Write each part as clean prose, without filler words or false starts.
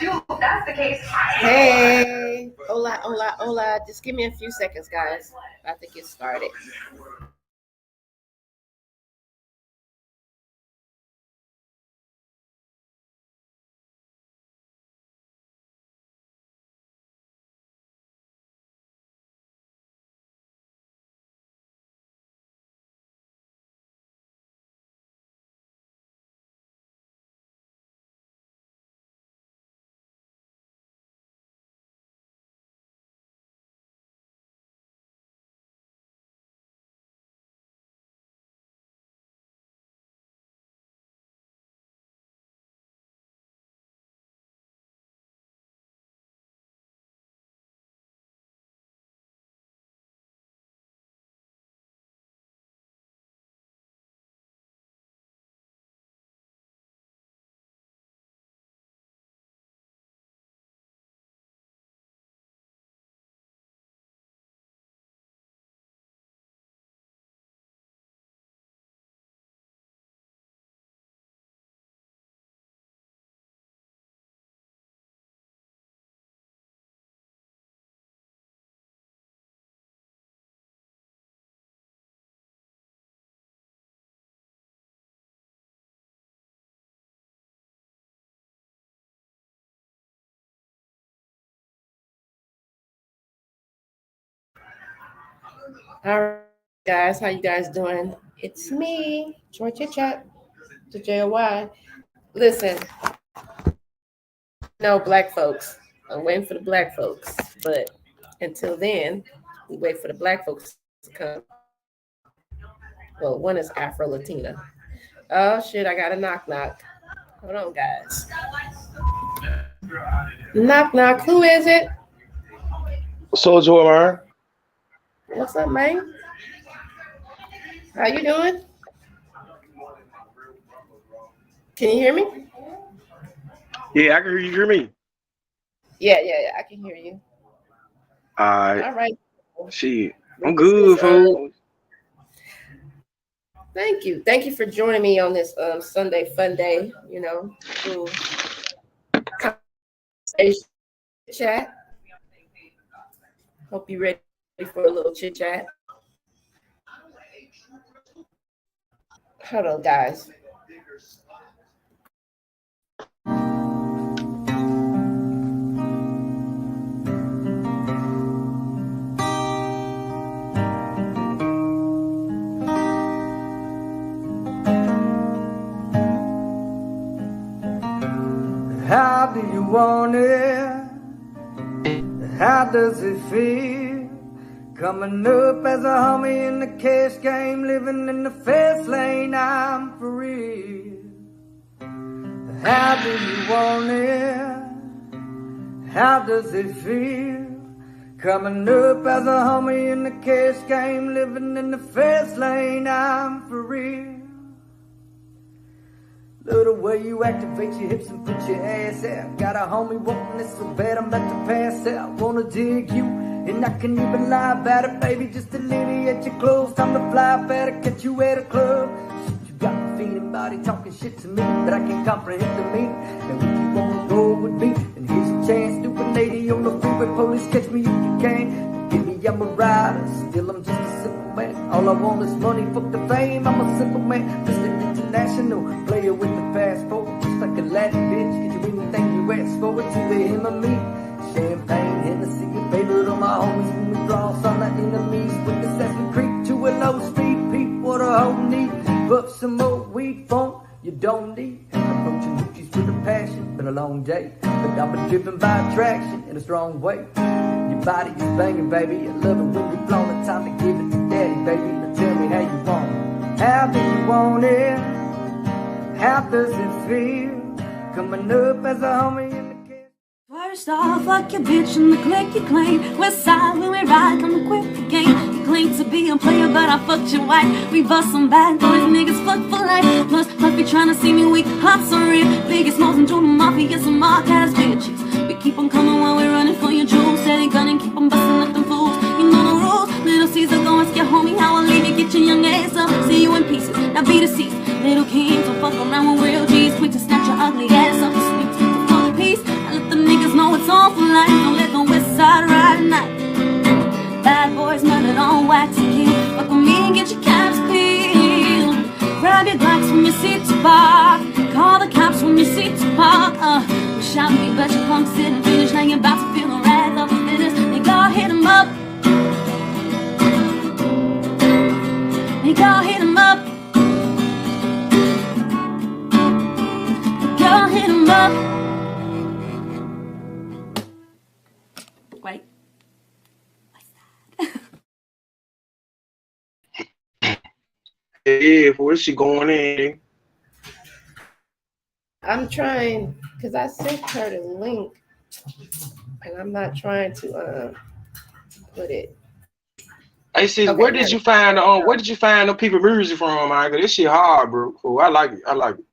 That's the case. Hey, hola, hola, hola. Just give me a few seconds, guys. About to get started. All right, guys, how you guys doing? It's me, Chit Chat, the JOY. Listen, no black folks. I'm waiting for the black folks, but until then, we wait for the black folks to come. Well, one is Afro Latina. Oh shit, I got a knock knock. Hold on, guys. Knock knock. Who is it? Soldier man. What's up, man? How you doing? Can you hear me? Yeah, I can hear you hear me. Yeah. I can hear you. Uh All right. shit. I'm This is good, fool. thank you for joining me on this Sunday fun day. Little conversation chat. Hope you're ready for a little chit chat. Hold on, guys. How do you want it? How does it feel? Coming up as a homie in the cash game, living in the fast lane, I'm for real. How do you want it? How does it feel? Coming up as a homie in the cash game, living in the fast lane, I'm for real. Love the way you activate your hips and put your ass out. Got a homie wanting this so bad I'm about to pass out. Wanna dig you, and I can even lie about it, baby. Just a little at your clothes, time to fly better, catch you at a club. Shit, you got me feeling body talking shit to me, but I can't comprehend the meaning. And if you wanna roll with me, then here's your chance. Stupid lady on the freeway, police catch me if you can. Give me, I'm a rider, still I'm just a simple man. All I want is money, fuck the fame, I'm a simple man. Mr. International, player with the passport, just like a Latin bitch. Get you anything you ask for, it's either him or me. Champagne, Hennessy, your favorite on my homies. When we floss on the enemies, with this as we creep to a low speed. Peep, what a hoe need, but some more weed funk you don't need. Approaching hoochies with a passion, been a long day, but I've been driven by attraction in a strong way. Your body is banging, baby, I love it when we flown. The time to give it to daddy, baby. Now tell me how you want it. How do you want it? How does it feel? Coming up as a homie in the kid. First off, fuck your bitch and the click you claim. West side when we ride, come quick again. You claim to be a player, but I fucked your wife. We bust some bad boys, niggas fuck for life. Plus be trying to see me weak, hops are real. Biggest smalls and Jordan Mafia, some mark ass bitches. We keep on coming while we're running for your jewels. Steady gunning, keep on busting up them fools. You know the rules. Little Caesar, go ask your homie how I leave you. Get your young ass up, see you in pieces. Now be deceased. Little king, so fuck around with real G's. Quick to snatch your ugly ass up the streets. For the peace, I let the Yeah, where's she going in? I'm trying because I sent her the link, and I'm not trying to put it. Hey sis, Okay, there. where did you find the people music from, man? 'Cause this shit hard, bro. Oh, I like it. I like it.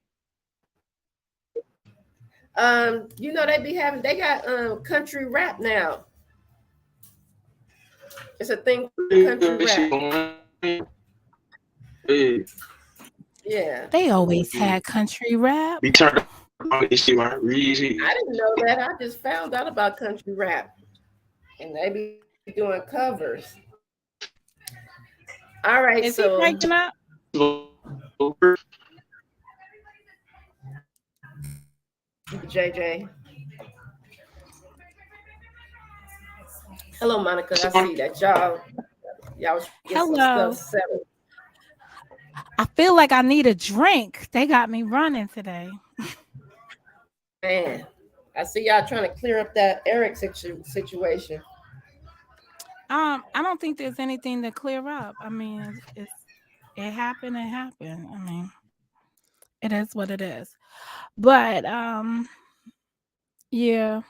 They be having they got country rap now. It's a thing called Yeah, country this shit rap. going. Yeah, Yeah. They always yeah. had country rap. Be turned on this shit, man. Real shit. I didn't know that. I just found out about country rap. And they be doing covers. All right, Is he so breaking up? JJ. Hello, Monica. I see that y'all was trying to get some stuff Hello. settled. I feel like I need a drink. They got me running today. Man, I see y'all trying to clear up that Eric situation. I don't think there's anything to clear up. I mean, it happened. It happened. I mean, it is what it is. But yeah.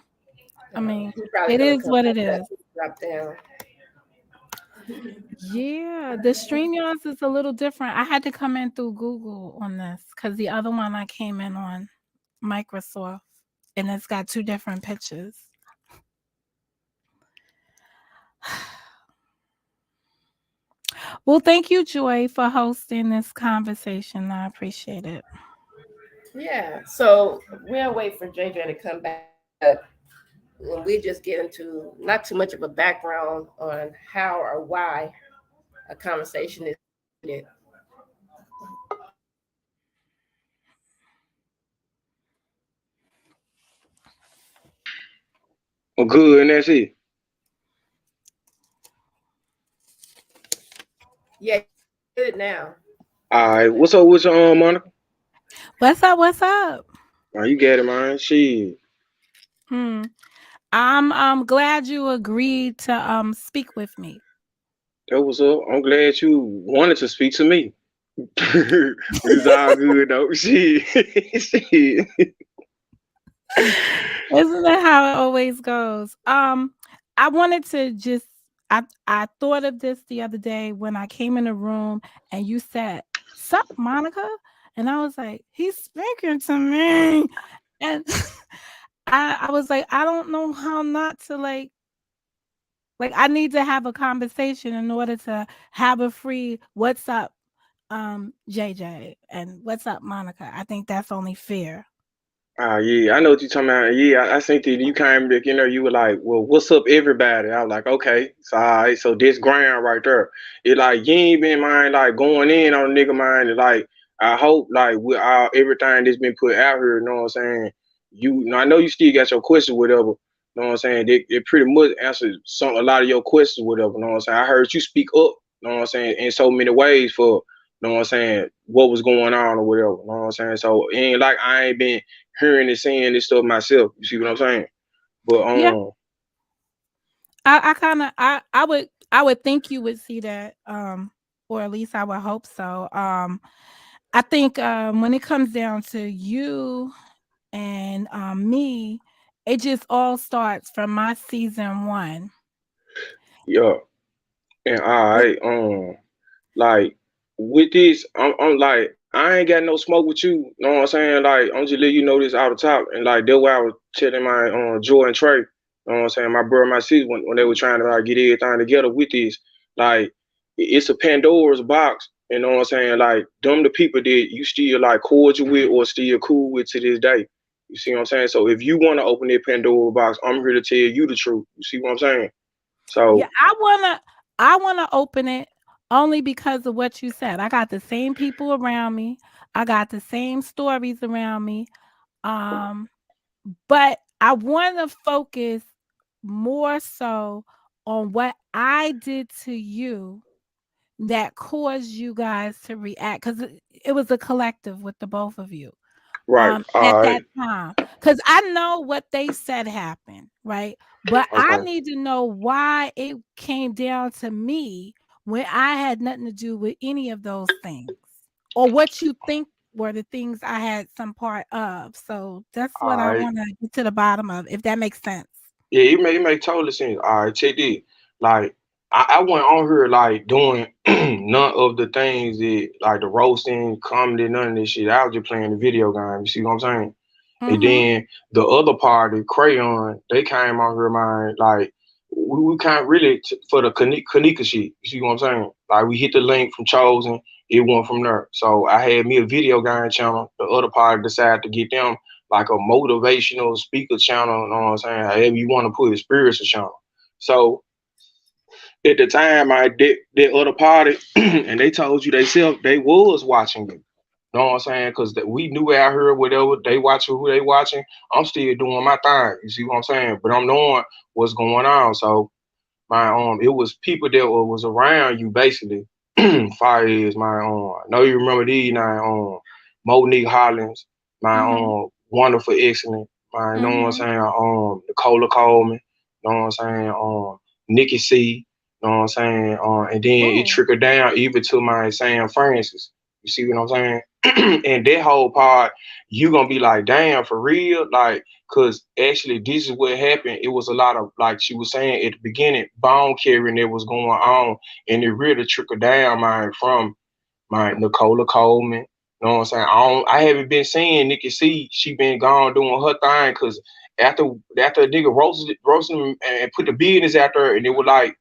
I mean, He's probably it gonna is come what back it that is. drop down. Yeah, the StreamYards is a little different. I had to come in through Google on this because the other one I came in on Microsoft, and it's got two different pictures. Well, thank you, Joy, for hosting this conversation. I appreciate it. Yeah, so we'll wait for JJ to come back. When we just get into not too much of a background on how or why a conversation is needed. I'm good, and that's it. Yeah, good now. All right, what's up with your Monica? What's up? What's up? Oh, you got it, man. Shit, Hmm. I'm glad you agreed to speak with me. that was up. I'm glad you wanted to speak to me. It's all good though. Shit, shit. Isn't that how it always goes? I wanted to just I thought of this the other day when I came in the room and you said, "Sup, Monica?" And I was like, "He's speaking to me." And I was like, I don't know how not to like I need to have a conversation in order to have a free what's up JJ and what's up Monica. I think that's only fair. Ah, yeah, I know what you're talking about. Yeah, I think that you came back in there, you were like, well, what's up, everybody? I was like, okay, so all right, so this ground right there. It like you ain't been mind like going in on a nigga mind. And, like I hope like with all everything that's been put out here, you know what I'm saying? I know you still got your questions, whatever. You know what I'm saying? They pretty much answered a lot of your questions, whatever. You know what I'm saying? I heard you speak up. You know what I'm saying? In so many ways for. You know what I'm saying? What was going on or whatever. You know what I'm saying? So it ain't like I ain't been hearing and seeing this stuff myself. You see what I'm saying? But Yeah, I kind of I would think you would see that or at least I would hope so. I think when it comes down to you and me, it just all starts from my season 1. yeah. And all With right, like with this, I'm like I ain't got no smoke with you. Know what I'm saying? Like I'm just letting you know this out the top. And like that's why I was telling my Joy and Trey. Know what I'm saying? My brother, my sister, when they were trying to like get everything together with this, like it's a Pandora's box. You know what I'm saying? Like them the people that you still like cordial with or still cool with to this day. You see what I'm saying? So if you want to open that Pandora box, I'm here to tell you the truth. You see what I'm saying? yeah, So I wanna open it only because of what you said. I got the same people around me. I got the same stories around me. Um, but I want to focus more so on what I did to you that caused you guys to react because it was a collective with the both of you right, at all that right, time because I know what they said happened, right? But I okay. need to know why it came down to me when I had nothing to do with any of those things. or what you think were the things I had some part of. So that's what All I right. want to get to the bottom of, if that makes sense. Yeah, it make total sense. All right, check this. Like, I went on here like doing none of the things that like the roasting, comedy, none of this shit. I was just playing the video game. You see what I'm saying? And Mm-hmm. then the other party, Crayon, they came on here, man. Like, we can't really for the Kanika shit. You see what I'm saying? Like, we hit the link from Chosen, it went from there. So I had me a video game channel. The other party decided to get them like a motivational speaker channel. You know what I'm saying? However you want to put it, spiritual channel. So at the time, I did the other party, and they told you they self they was watching you. Know what I'm saying? Because we knew out here, whatever they watching, who they watching. I'm still doing my thing. You see what I'm saying? But I'm knowing what's going on. So my it was people that was around you basically. Fire is my I know you remember these now Monique Hollins, my Mm-hmm. wonderful excellent, my you know what I'm Mm-hmm. saying, Nicola Coleman, you know what I'm saying, Nikki C, you know what I'm saying, and then it Oh. trickled down even to my Sam Francis. You see what I'm saying? And that whole part, you gonna be like, damn, for real, like. Cause actually, this is what happened. It was a lot of like she was saying at the beginning, bone carrying that was going on, and it really trickled down, man, from my Nicola Coleman. You know what I'm saying? I haven't been seeing Nikki C. She been gone doing her thing, cause after a nigga roasted him and put the business out there, and it was like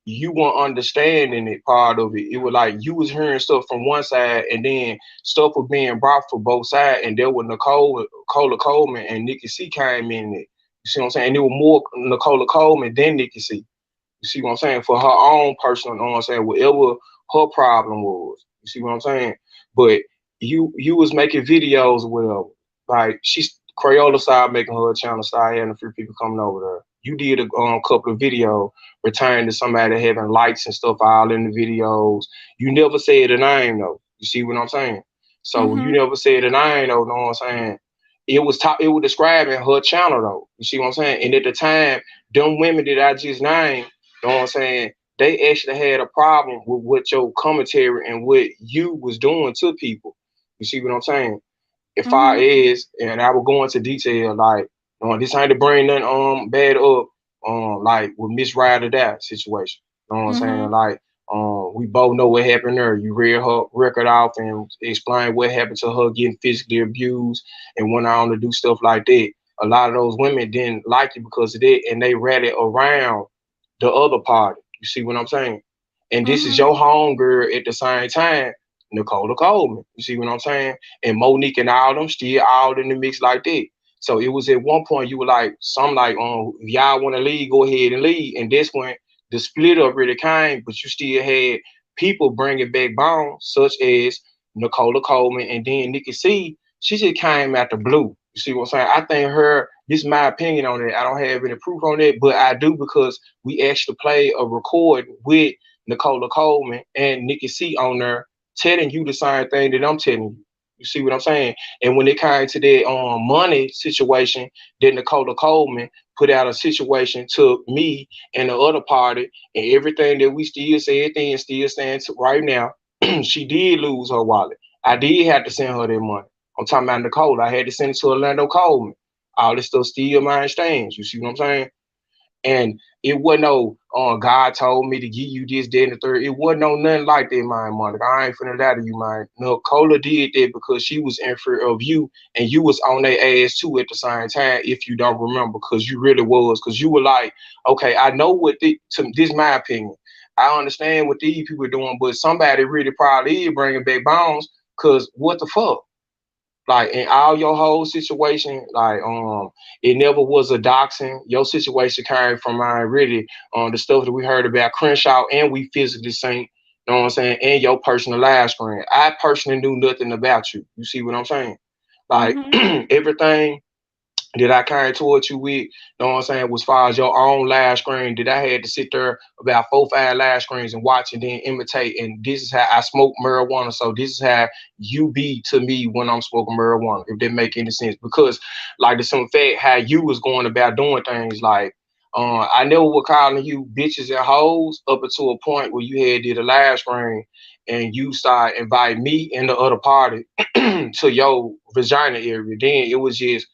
you weren't understanding it part of it. It was like you was hearing stuff from one side and then stuff was being brought from both sides, and there was Nicola Coleman and Nikki C came in it. You see what I'm saying? And it was more Nicola Coleman than Nikki C. You see what I'm saying? For her own personal, you know what I'm saying, whatever her problem was. You see what I'm saying? But you was making videos with like she's Crayola started making her channel, started having a few people coming over there. You did a couple of videos returning to somebody having lights and stuff all in the videos. You never said a name though. You see what I'm saying? So you Mm-hmm. never said a name though, you know what I'm saying? It was describing her channel though. You see what I'm saying? And at the time, them women that I just named, you know what I'm saying? They actually had a problem with what your commentary and what you was doing to people. You see what I'm saying? As far Mm-hmm. as, and I will go into detail, like, this ain't to bring nothing bad up, like with Miss Ride or Die situation. You know what I'm saying? Mm-hmm. Like, we both know what happened there. You read her record off and explain what happened to her getting physically abused and went on to do stuff like that. A lot of those women didn't like you because of that, and they rallied around the other party. You see what I'm saying? And this is Mm-hmm. your home girl at the same time, Nicola Coleman. You see what I'm saying? And Monique and all them still all in the mix like that. So it was at one point you were like, some like, if y'all want to leave, go ahead and leave. And that's when the split up really came, but you still had people bringing back bones, such as Nicola Coleman and then Nikki C. She just came out the blue. You see what I'm saying? I think this is my opinion on it. I don't have any proof on it, but I do because we actually played a record with Nicola Coleman and Nikki C on there telling you the same thing that I'm telling you. You see what I'm saying? And when it came to that money situation, then Nicola Coleman put out a situation to me and the other party, and everything that we still said then still stands right now. She did lose her wallet. I did have to send her that money. I'm talking about Nicole. I had to send it to Orlando Coleman. All this stuff still mine stands. You see what I'm saying? And it wasn't no, God told me to give you this, that, and the third. It wasn't no nothing like that, man, Monica. I ain't finna lie to you, man. No, Cola did that because she was in fear of you, and you was on their ass too at the same time, if you don't remember, because you really was. Because you were like, okay, I know this is my opinion. I understand what these people are doing, but somebody really probably is bringing back bones, because what the fuck? Like in all your whole situation, like it never was a doxing. Your situation came from mine really the stuff that we heard about Crenshaw and we physically seen, you know what I'm saying, and your personal live screen. I personally knew nothing about you. You see what I'm saying? Like Mm-hmm. everything that I came towards you with, you know what I'm saying, was far as your own live screen that I had to sit there about 4, 5 live screens and watch and then imitate. And this is how I smoke marijuana. So this is how you be to me when I'm smoking marijuana, if that make any sense. Because like the simple fact how you was going about doing things like I never was calling you bitches and hoes up until a point where you had did a live screen and you start invite me and the other party to your vagina area. Then it was just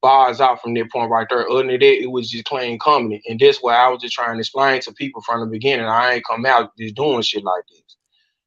bars out from that point right there. Other than that, it was just clean comedy. And that's why I was just trying to explain to people from the beginning. I ain't come out just doing shit like this.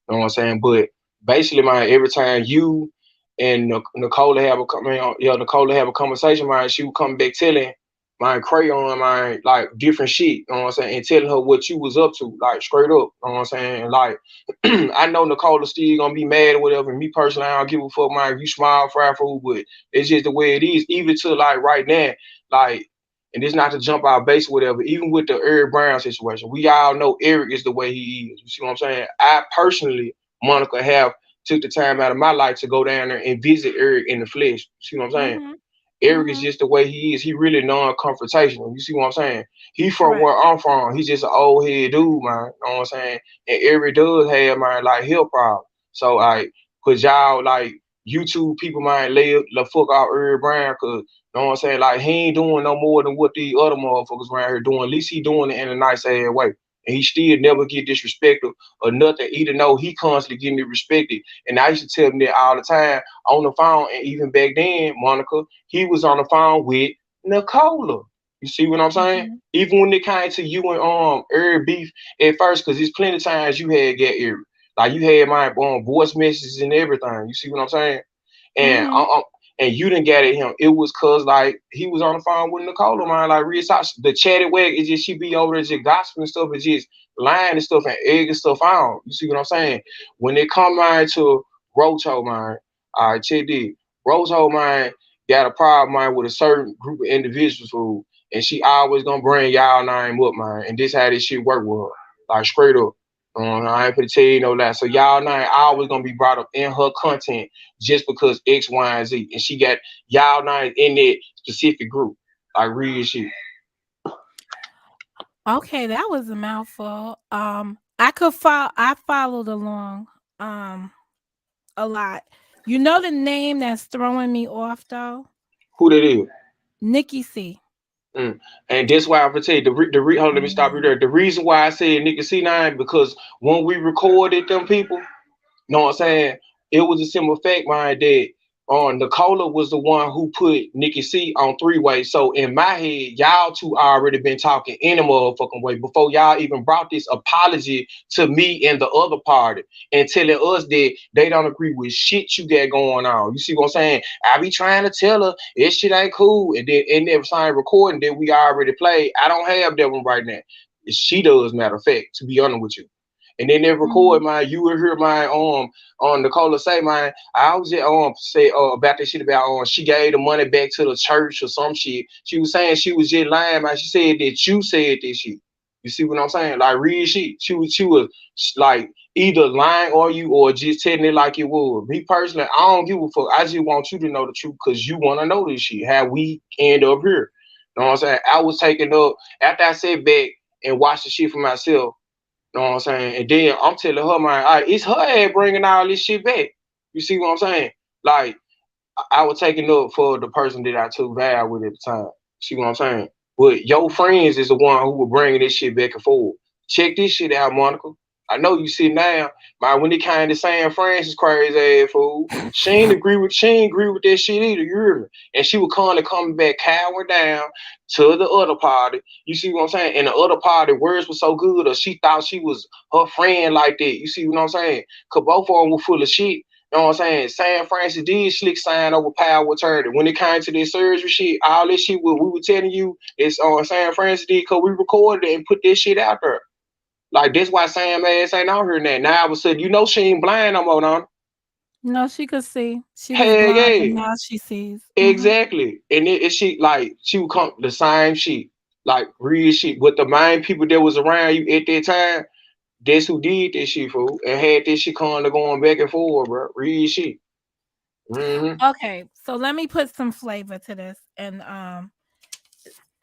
You know what I'm saying? But basically, man, every time you and Nicole have a Nicole have a conversation, man, she would come back telling my crayon, my like different shit, you know what I'm saying, and telling her what you was up to, like straight up, you know what I'm saying? Like I know Nicole still gonna be mad or whatever. Me personally, I don't give a fuck, man. If you smile fried food, but it's just the way it is. Even to like right now, like, and this not to jump out base or whatever, even with the Eric Brown situation, we all know Eric is the way he is. You see what I'm saying? I personally, Monica, have took the time out of my life to go down there and visit Eric in the flesh. You see what I'm saying? Mm-hmm. Eric is Mm-hmm. just the way he is. He really non-confrontational. You see what I'm saying? He from Correct. where I'm from. He's just an old head dude, man. You know what I'm saying? And Eric does have, man, like health problems. So like, cause y'all like YouTube people, man, lay the fuck out Eric Brown, cause you know what I'm saying? Like he ain't doing no more than what the other motherfuckers around here doing. At least he doing it in a nice ass way. And he still never get disrespected or nothing, even though he constantly getting disrespected. And I used to tell him that all the time on the phone. And even back then, Monica, he was on the phone with Nicola. You see what I'm saying? Mm-hmm. Even when it came to you and Eric beef at first, because there's plenty of times you had get Eric. Like you had my voice messages and everything. You see what I'm saying? And Mm-hmm. and you didn't get at him. It was cause like he was on the phone with Nicola, man. Like real talk. The chatty wag is just she be over there just gossiping and stuff, and just lying and stuff and egging stuff out. You see what I'm saying? When it come man to Rocho, man, all right, check this. Rocho, man, got a problem, man, with a certain group of individuals who, and she always gonna bring y'all name up, man. And this how this shit work with her. Like straight up. I ain't gonna tell you no that. So y'all name always gonna be brought up in her content just because X, Y, and Z. And she got y'all nine in that specific group. Like real shit. Okay, that was a mouthful. I could follow. I followed along. A lot. You know the name that's throwing me off though? Who that is? Nikki C. Mm. And that's why I'm gonna tell you hold on, let me stop you there. The reason why I said Nikki C9 because when we recorded them people, know what I'm saying? It was a simple fact, mind that Nicola was the one who put Nikki C on three way. So in my head, y'all two already been talking in a motherfucking way before y'all even brought this apology to me and the other party and telling us that they don't agree with shit you got going on. You see what I'm saying? I be trying to tell her this shit ain't cool, and then and never signed recording that we already played. I don't have that one right now. She does, matter of fact, to be honest with you. And then they record Mhm. my you will hear my on Nicola say my I was just say about that shit about she gave the money back to the church or some shit. She was saying she was just lying, man. She said that you said this shit. You see what I'm saying? Like real shit. She was like either lying or you or just telling it like it was. Me personally, I don't give a fuck. I just want you to know the truth because you want to know this shit. How we end up here. You know what I'm saying? I was taking up after I sat back and watched the shit for myself. You know what I'm saying? And then I'm telling her, man, all right, it's her ass bringing all this shit back. You see what I'm saying? Like, I was taking up for the person that I took vow with at the time. See what I'm saying? But your friends is the one who were bringing this shit back and forth. Check this shit out, Monica. I know you see now, man, when it came to San Francis crazy ass fool, she ain't agree with that shit either, you hear me? And she was kind of coming back cowering down to the other party. You see what I'm saying? And the other party words were so good, or she thought she was her friend like that. You see what I'm saying? Cause both of them were full of shit. You know what I'm saying? San Francis did slick sign over power of attorney. When it came to this surgery shit, all this shit what we were telling you is on San Francis did because we recorded it and put this shit out there. Like that's why Sam ass ain't out here now. Now all of a sudden, you know she ain't blind no more, no. No, she could see. She was Hell blind, but yeah. now she sees. Exactly. And it she like she would come the same shit. Like real shit. But the main people that was around you at that time, that's who did this shit, fool. And had this shit kind of going back and forth, bro. Real shit. Mm-hmm. Okay, so let me put some flavor to this. And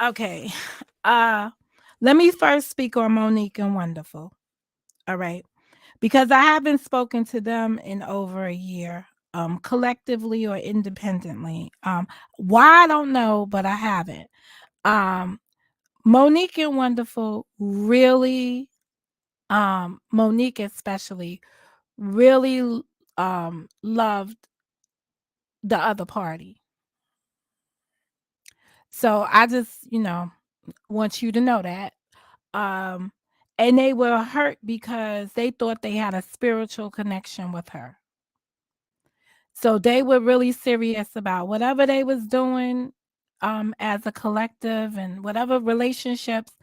okay. Uh let me first speak on Monique and Wonderful. All right. Because I haven't spoken to them in over a year, collectively or independently. Why I don't know, but I haven't. Um, Monique and Wonderful really, Monique especially, really loved the other party. So I just, want you to know that. Um, and they were hurt because they thought they had a spiritual connection with her. So they were really serious about whatever they was doing as a collective, and whatever relationships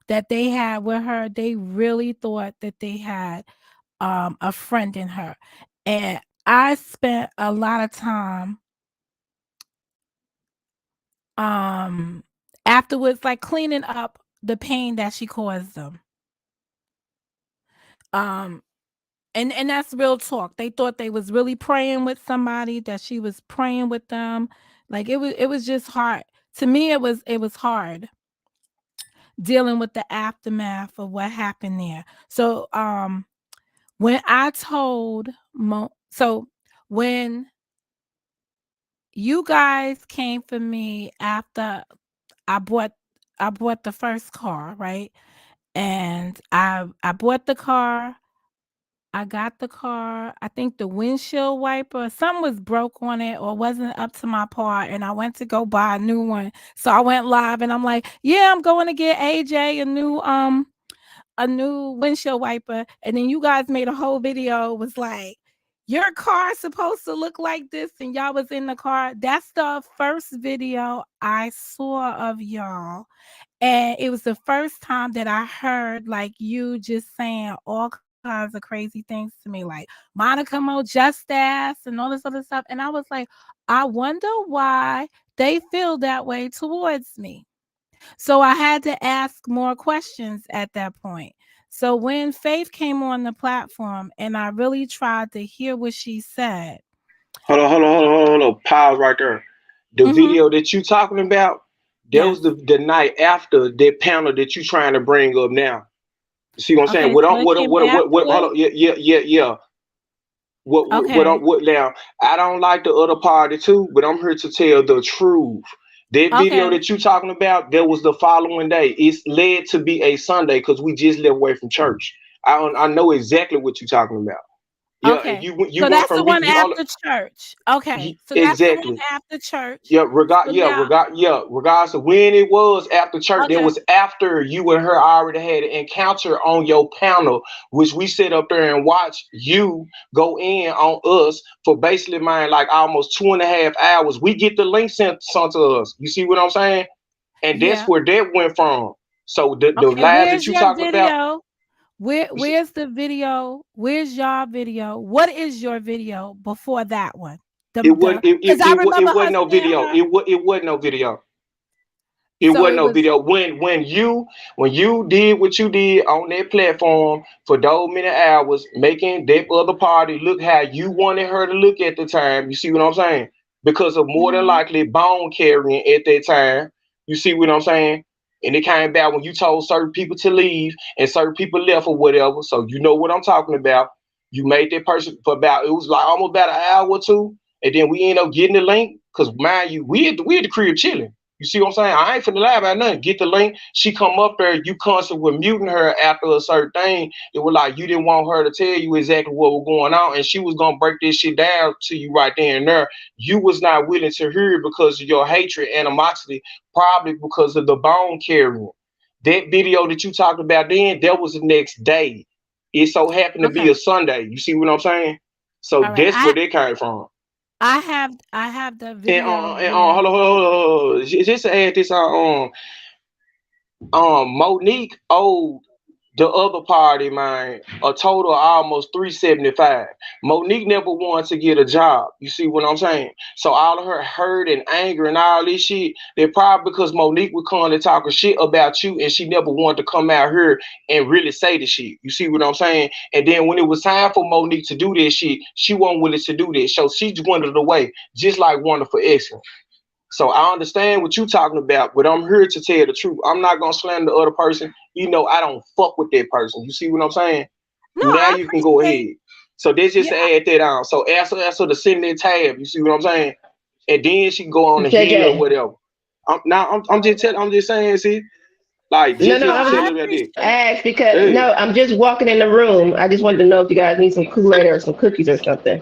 that they had with her, they really thought that they had a friend in her. And I spent a lot of time afterwards, like cleaning up the pain that she caused them. Um and that's real talk. They thought they was really praying with somebody, that she was praying with them. Like it was just hard. To me, it was hard dealing with the aftermath of what happened there. So when I told so when you guys came for me after I bought I bought the first car, right? And I bought the car. I got the car. I think the windshield wiper, something was broke on it or wasn't up to my part. And I went to go buy a new one. So I went live and I'm like, yeah, I'm going to get AJ a new windshield wiper. And then you guys made a whole video, was like, your car's supposed to look like this, and y'all was in the car. That's the first video I saw of y'all. And it was the first time that I heard like you just saying all kinds of crazy things to me, like Monica Mo just ass and all this other stuff. And I was like, I wonder why they feel that way towards me. So I had to ask more questions at that point. So when Faith came on the platform and I really tried to hear what she said. Hold on. Pause right there. The Mm-hmm. video that you talking about, that was Yes. the night after that panel that you trying to bring up now. See what I'm saying? Okay. So it came Hold afterwards. on. Yeah. Okay. What now? I don't like the other party too, but I'm here to tell the truth. That video Okay. that you talking about, that was the following day. It's led to be a Sunday because we just left away from church. I know exactly what you're talking about. Yeah, and Okay. you So went that's the from me. one after church. Okay. So that's the one Exactly. after church. So now, Regardless of when it was after church, that okay. was after you and her already had an encounter on your panel, which we sit up there and watch you go in on us for basically mine like almost 2.5 hours. We get the link sent to us. You see what I'm saying? And that's Yeah. where that went from. So the Okay. lives that Where's you your talking about, video? Where's the video? Where's your video? What is your video before that one? Because I it remember her wasn't no saying video. her. It wasn't no video. It So wasn't it no was video. When you did what you did on that platform for those many hours, making that other party look how you wanted her to look at the time. You see what I'm saying? Because of more than mhm. likely bone carrying at that time. You see what I'm saying? And it came back when you told certain people to leave and certain people left or whatever. So you know what I'm talking about. You made that person for about, it was like almost about an hour or two, and then we end up getting the link. Cause mind you, we at the crib chilling. You see what I'm saying? I ain't finna lie about nothing. Get the link. She come up there. You constantly were muting her after a certain thing. It was like you didn't want her to tell you exactly what was going on, and she was gonna break this shit down to you right there and there. You was not willing to hear it because of your hatred, animosity, probably because of the bone carrying. That video that you talked about then, that was the next day. It so happened to be Okay. a Sunday. You see what I'm saying? So All right. that's where they came from. I have the video And where. hold on. Just to add this on, Monique owed the other party, man, a total of almost 375. Monique never wanted to get a job. You see what I'm saying? So all of her hurt and anger and all this shit, they're probably because Monique was calling and talking shit about you, and she never wanted to come out here and really say the shit. You see what I'm saying? And then when it was time for Monique to do this shit, she wasn't willing to do this. So she just wanted away, just like Wonderful Excellence. So I understand what you're talking about, but I'm here to tell the truth. I'm not gonna slam the other person. I don't fuck with that person. You see what I'm saying? No, Now I you can go appreciate. ahead. So this just Yeah. to add that on. So answer the send that tab. You see what I'm saying? And then she can go on the J hill or J. whatever. I'm just saying. See. Like No, no, just No, I was tell I her that. appreciate. asked because Hey, no, I'm just walking in the room. I just wanted to know if you guys need some Kool-Aid or some cookies or something.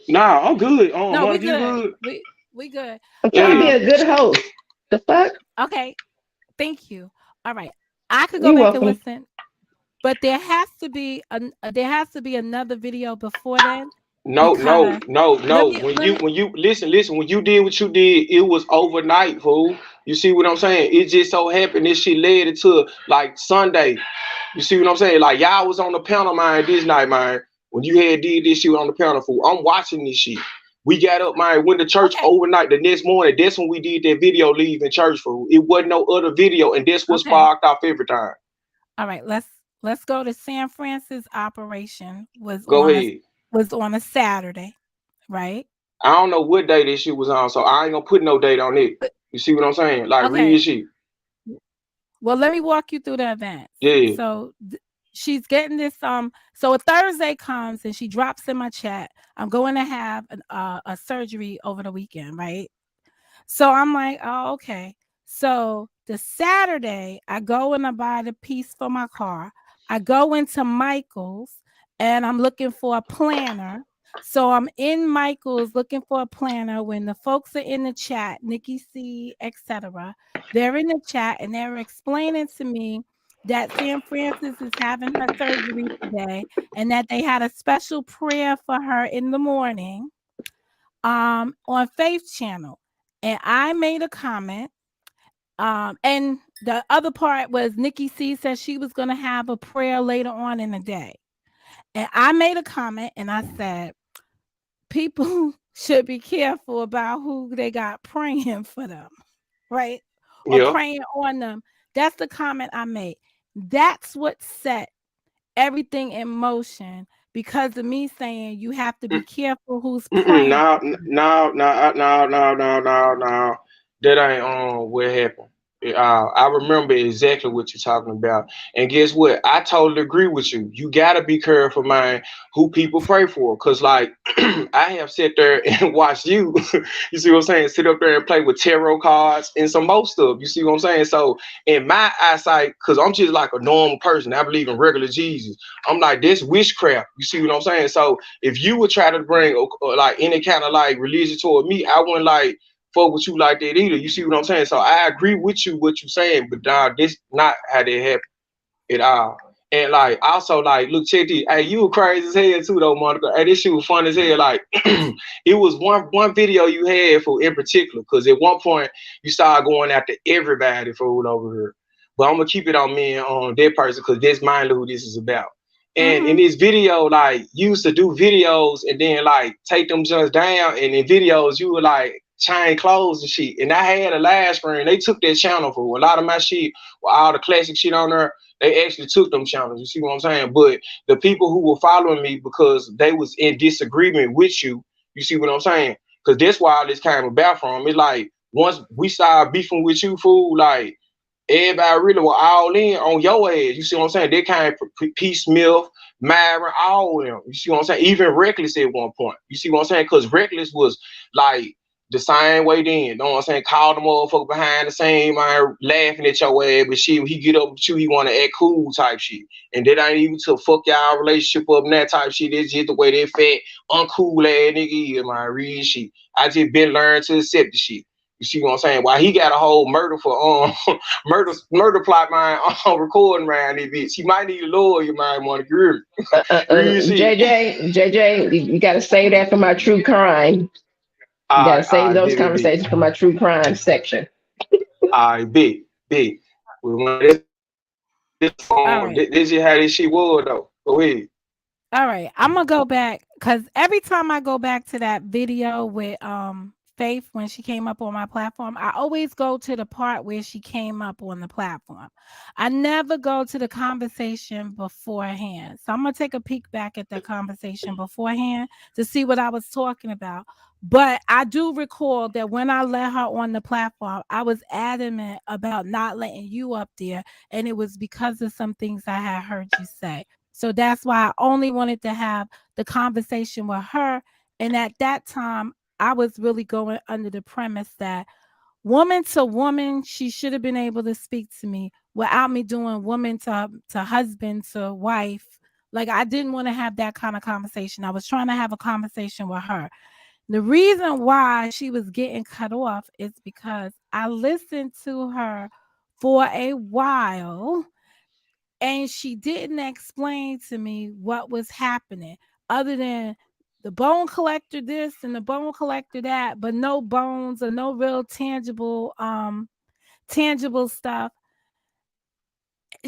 nah, I'm good. No, we Monica, you good. good? We good. I'm trying to be Hey, a good host. The fuck? Okay. Thank you. All right. I could go You back and welcome. listen, but there has to be another video before then no, no, because no, let no. me When let you me when you listen, when you did what you did, it was overnight, fool. You see what I'm saying? It just so happened this shit led into like Sunday. You see what I'm saying? Like y'all was on the panel, man, this night, man. When you had did this shit on the panel, fool. I'm watching this shit. We got up, man, went to church okay. overnight. The next morning, that's when we did that video leaving church, fool. It wasn't no other video, and that's what Okay. sparked off every time. All right. Let's go to San Francis operation Go ahead. was on a Saturday, right? I don't know what day this shit was on, so I ain't gonna put no date on it. You see what I'm saying? Like real Okay. shit. Well, let me walk you through the events. Yeah. So she's getting this so a Thursday comes and she drops in my chat. I'm going to have a surgery over the weekend, right? So I'm like, oh, okay. So the Saturday, I go and I buy the piece for my car. I go into Michael's and I'm looking for a planner. So I'm in Michael's looking for a planner when the folks are in the chat, Nikki C, etc. They're in the chat and they're explaining to me that Sam Francis is having her surgery today and that they had a special prayer for her in the morning on Faith Channel. And I made a comment. And the other part was Nikki C said she was going to have a prayer later on in the day. And I made a comment and I said, people should be careful about who they got praying for them, right? Or Yeah. praying on them. That's the comment I made. That's what set everything in motion because of me saying you have to be careful who's Mm-mm, praying. no, no, no, no, no, no, no, no. That ain't what happened. I remember exactly what you're talking about. And guess what? I totally agree with you. You gotta be careful, man, who people pray for. Cause like I have sat there and watched you, you see what I'm saying, sit up there and play with tarot cards and some more stuff. You see what I'm saying? So in my eyesight, cause I'm just like a normal person, I believe in regular Jesus. I'm like, this witchcraft. You see what I'm saying? So if you would try to bring like any kind of like religion toward me, I wouldn't like fuck with you like that either. You see what I'm saying? So I agree with you what you're saying, but dog, this not how that happened at all. And like also like look, check this. Hey, you were crazy as hell too though, Monica. Hey, this shit was fun as hell. Like it was one video you had for in particular, because at one point you started going after everybody for over here. But I'm gonna keep it on me and on that person because that's mindly who this is about. And in Mm-hmm. this video, like you used to do videos and then like take them just down, and in videos you would like change clothes and shit. And I had a live screen. They took that channel for a lot of my shit, with all the classic shit on there. They actually took them channels. You see what I'm saying? But the people who were following me because they was in disagreement with you, you see what I'm saying? Because that's why all this came about from. It's like once we started beefing with you, fool, like everybody really were all in on your ass. You see what I'm saying? They came for P. Smith, Myron, all of them. You see what I'm saying? Even Reckless at one point. You see what I'm saying? Because Reckless was like the same way then. You know what I'm saying? Called the motherfucker behind the same man laughing at your ass, but shit, when he get up with you, he wanna act cool type shit. And that ain't even to fuck y'all relationship up and that type shit. It's just the way that fat, uncool ass nigga is, man. Real shit. I just been learning to accept the shit. You see what I'm saying? Why he got a whole murder for murder plot man on recording around this bitch. He might need a lawyer, you might want to agree. Real shit. JJ, you got to save that for my true crime. You got to save I those bet, bet, conversations for my true crime section. I bet, bet. Well, All right. this is how this shit was though. Go ahead. All right. I'm gonna go back because every time I go back to that video with Faith when she came up on my platform, I always go to the part where she came up on the platform. I never go to the conversation beforehand. So I'm gonna take a peek back at the conversation beforehand to see what I was talking about. But I do recall that when I let her on the platform, I was adamant about not letting you up there, and it was because of some things I had heard you say. So that's why I only wanted to have the conversation with her. And at that time, I was really going under the premise that woman to woman, she should have been able to speak to me. without me doing woman to husband to wife. Like I didn't want to have that kind of conversation. I was trying to have a conversation with her. The reason why she was getting cut off is because I listened to her for a while and she didn't explain to me what was happening other than the bone collector this and the bone collector that, but no bones or no real tangible stuff.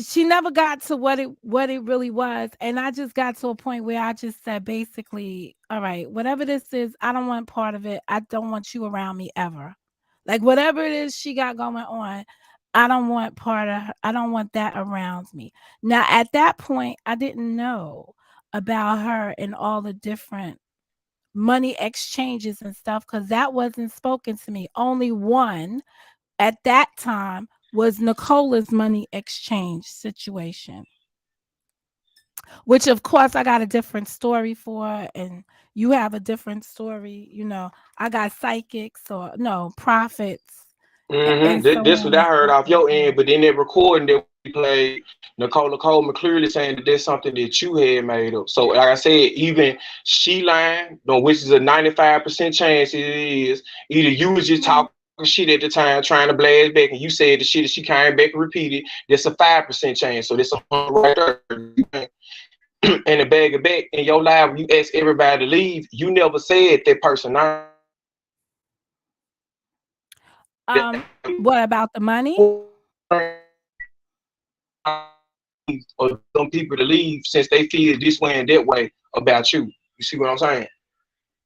She never got to what it really was, and I just got to a point where I just said basically, all right, whatever this is, I don't want part of it. I don't want you around me ever. Like whatever it is she got going on, I don't want part of her, I don't want that around me. Now at that point I didn't know about her and all the different money exchanges and stuff because that wasn't spoken to me. Only one at that time was Nicola's money exchange situation, which of course I got a different story for, and you have a different story. I got psychics or no prophets and so This on what I and heard so off forth. your end, but then that recording that we played, Nicola Coleman clearly saying that that's something that you had made up. So, like I said, even she lying, which is a 95% chance it is. Either you was just Mhm. talking shit at the time, trying to blast back, and you said the shit that she came back and repeated. That's a 5% chance. So that's 100 right there. And a bag of back in your live, when you ask everybody to leave, you never said that person name. Um, what about the money? Or them people to leave since they feel this way and that way about you. You see what I'm saying?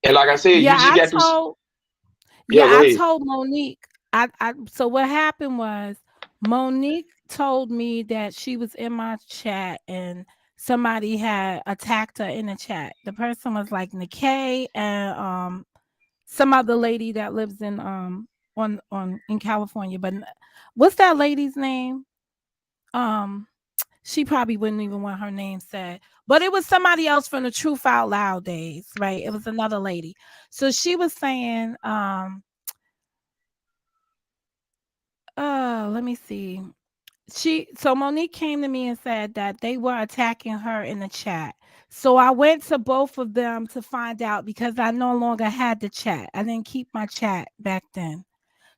And like I said, Yeah, you just I got this. told Yeah, Yeah, go I ahead. told Monique. So what happened was Monique told me that she was in my chat and somebody had attacked her in the chat. The person was like Nikkei and some other lady that lives in on in California. But what's that lady's name? Um she probably wouldn't even want her name said. But it was somebody else from the Truth Out Loud days, right? It was another lady. So she was saying let me see. So Monique came to me and said that they were attacking her in the chat. So I went to both of them to find out because I no longer had the chat. I didn't keep my chat back then.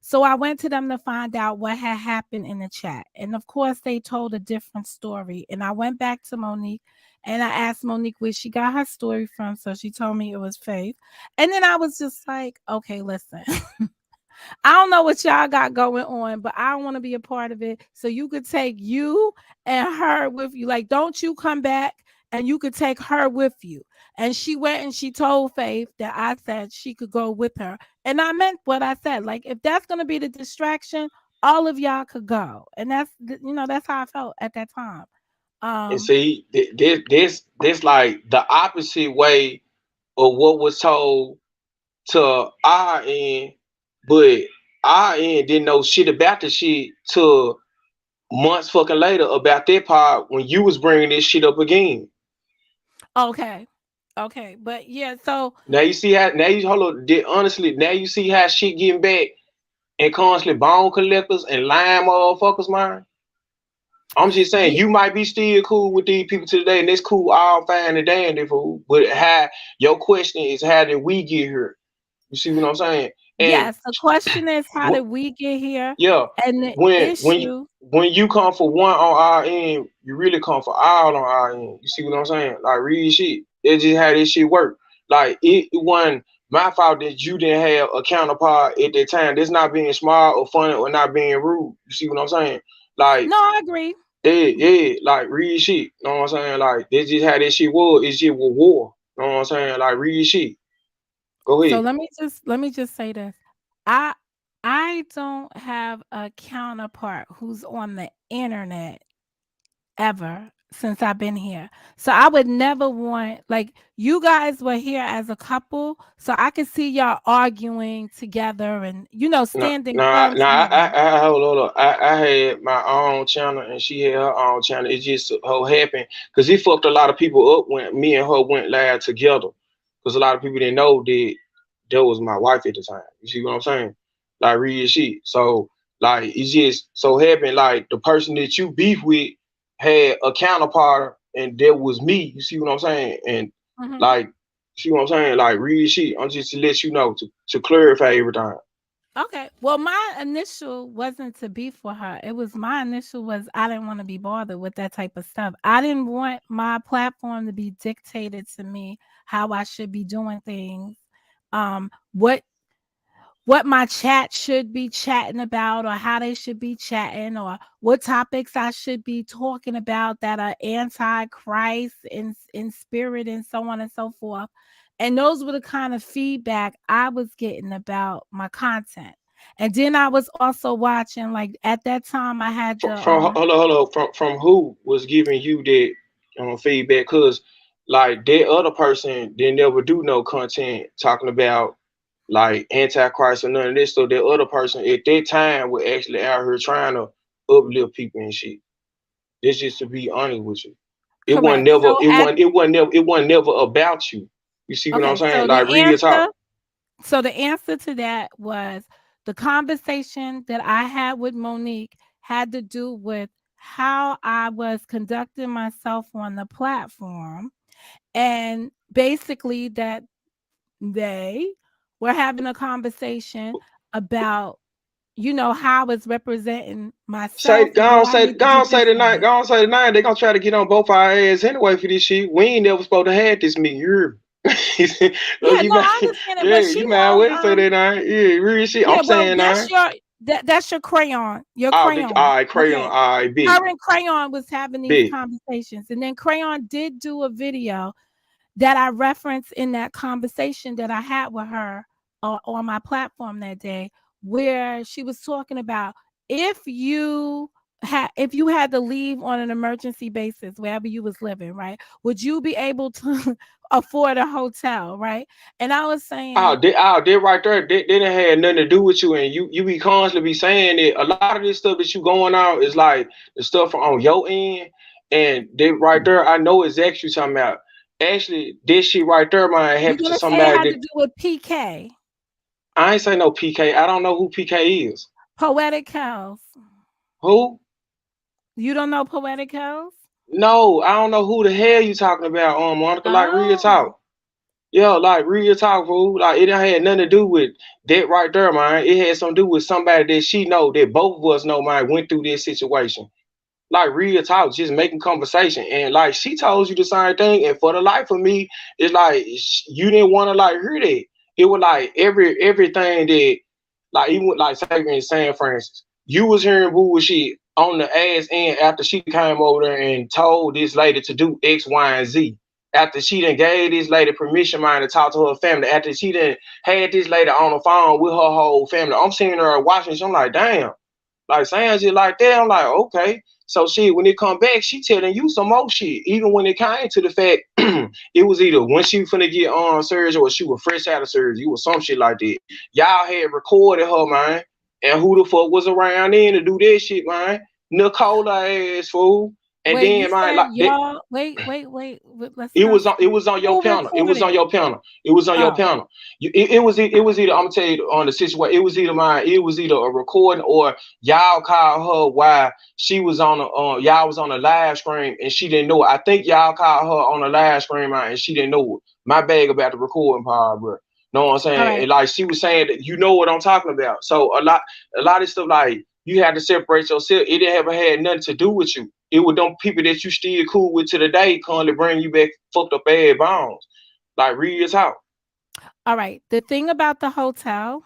So I went to them to find out what had happened in the chat. And of course, they told a different story. And I went back to Monique and I asked Monique where she got her story from. So she told me it was Faith. And then I was just like, okay, listen. I don't know what y'all got going on, but I don't want to be a part of it. So you could take you and her with you. Like, don't you come back and you could take her with you. And she went and she told Faith that I said she could go with her. And I meant what I said. Like, if that's going to be the distraction, all of y'all could go. And that's how I felt at that time. And Um, see, this like the opposite way of what was told to our end, but our end didn't know shit about the shit till months fucking later about that part when you was bringing this shit up again. okay. Okay. But yeah, so Now you see how now you hold on. Honestly, now you see how shit getting back and constantly bone collectors and lying motherfuckers, man. I'm just saying yeah, you might be still cool with these people today, and it's cool, all fine and dandy, fool. But how your question is, how did we get here? You see what I'm saying? And yes, the question is how did we get here? yeah, And the when when you issue, when you come for one on our end, you really come for all on our end. You see what I'm saying? Like real shit. That's just how this shit work. Like it wasn't my fault that you didn't have a counterpart at that time. That's not being smart or funny or not being rude. You see what I'm saying? Like no, I agree. yeah, like real shit. You know what I'm saying? Like that's just how that shit was. It's just with war. You know what I'm saying? Like real shit. Go So ahead. let me just say this. I I don't have a counterpart who's on the internet ever since I've been here. So I would never want like you guys were here as a couple, so I could see y'all arguing together and No, standing no, firm together. hold on. I had my own channel and she had her own channel. It just so happened because it fucked a lot of people up when me and her went live together. Because a lot of people didn't know that was my wife at the time. You see what I'm saying? Like real shit. So Like it's just so happened like the person that you beef with had a counterpart and that was me. You see what I'm saying? And Mhm. like see what I'm saying? Like real shit. I'm just to let you know to clarify everything. Okay. Well, my initial wasn't to be for her. It was my initial was I didn't want to be bothered with that type of stuff. I didn't want my platform to be dictated to me how I should be doing things. Um, what what my chat should be chatting about or how they should be chatting or what topics I should be talking about that are anti-Christ in spirit and so on and so forth. And those were the kind of feedback I was getting about my content. And then I was also watching, like at that time I had the From hold on, from who was giving you that feedback? Cause like that other person didn't never do no content talking about like antichrist or none of this. So that other person at that time was actually out here trying to uplift people and shit. That's just to be honest with you. It wasn't correct. never So it at wasn't it wasn't never it wasn't never about you. You see what I'm okay, saying? Like real talk. so the answer to that was the conversation that I had with Monique had to do with how I was conducting myself on the platform, and basically that they were having a conversation about, how I was representing myself and what I need to do differently. Go on say the nine. They gonna try to get on both our ass anyway for this shit. We ain't never supposed to have this meeting. You heard me? So Yeah, you no, might, I understand it, yeah, but she you might won't. well say that nine. Yeah, real shit. I'm Yeah, well, saying nine. that's your crayon. Your All right, crayon. all right, crayon. Okay. All right, big, Her and Crayon was having these big. conversations. And then Crayon did do a video that I referenced in that conversation that I had with her on my platform that day, where she was talking about if you had to leave on an emergency basis wherever you was living, right? Would you be able to afford a hotel, right? And I was saying, They right there. They didn't have nothing to do with you, and you be constantly be saying that a lot of this stuff that you going on is like the stuff on your end, and they right there. I know exactly what you're talking about. Actually, this shit right there might you're happen to gonna say it somebody had to that do with PK, I ain't say no PK. I don't know who PK is. Poetic Health. Who? You don't know Poetic Health? No, I don't know who the hell you talking about, Monica. Like real Oh. talk. Yeah, like real talk, fool. Like it done had nothing to do with that right there, man. It had something to do with somebody that she know that both of us know, man, went through this situation. Like real talk, just making conversation. And like she told you the same thing. And for the life of me, it's like you didn't want to like hear that. It was like everything that like even like say in San Francisco, you was hearing bullshit on the ass end after she came over there and told this lady to do X, Y, and Z. After she done gave this lady permission mind to talk to her family, after she done had this lady on the phone with her whole family. I'm seeing her watching, so I'm like, damn. Like saying shit like that, I'm like, okay. So shit, when it come back, she telling you some more shit. Even when it came to the fact it was either when she finna get on surgery or she was fresh out of surgery, or some shit like that. Y'all had recorded her, man. And who the fuck was around then to do that shit, man? Nicola ass fool. And Wait, you then man, said like that, y'all let's not it skip. was on your Who panel. It was on recorded? your panel. It was on your Oh, panel. It was either I'm gonna tell you on the situation. It was either a recording or y'all called her while she was on the y'all was on a live stream and she didn't know it. I think y'all called her on a live stream and she didn't know it. My bag about the recording part, bro. Know what I'm all saying? right. And like she was saying that you know what I'm talking about. So a lot of stuff like you had to separate yourself. It didn't ever had nothing to do with you. It was them people that you still cool with to the day currently bring you back fucked up bad bones. Like real talk. All right. The thing about the hotel,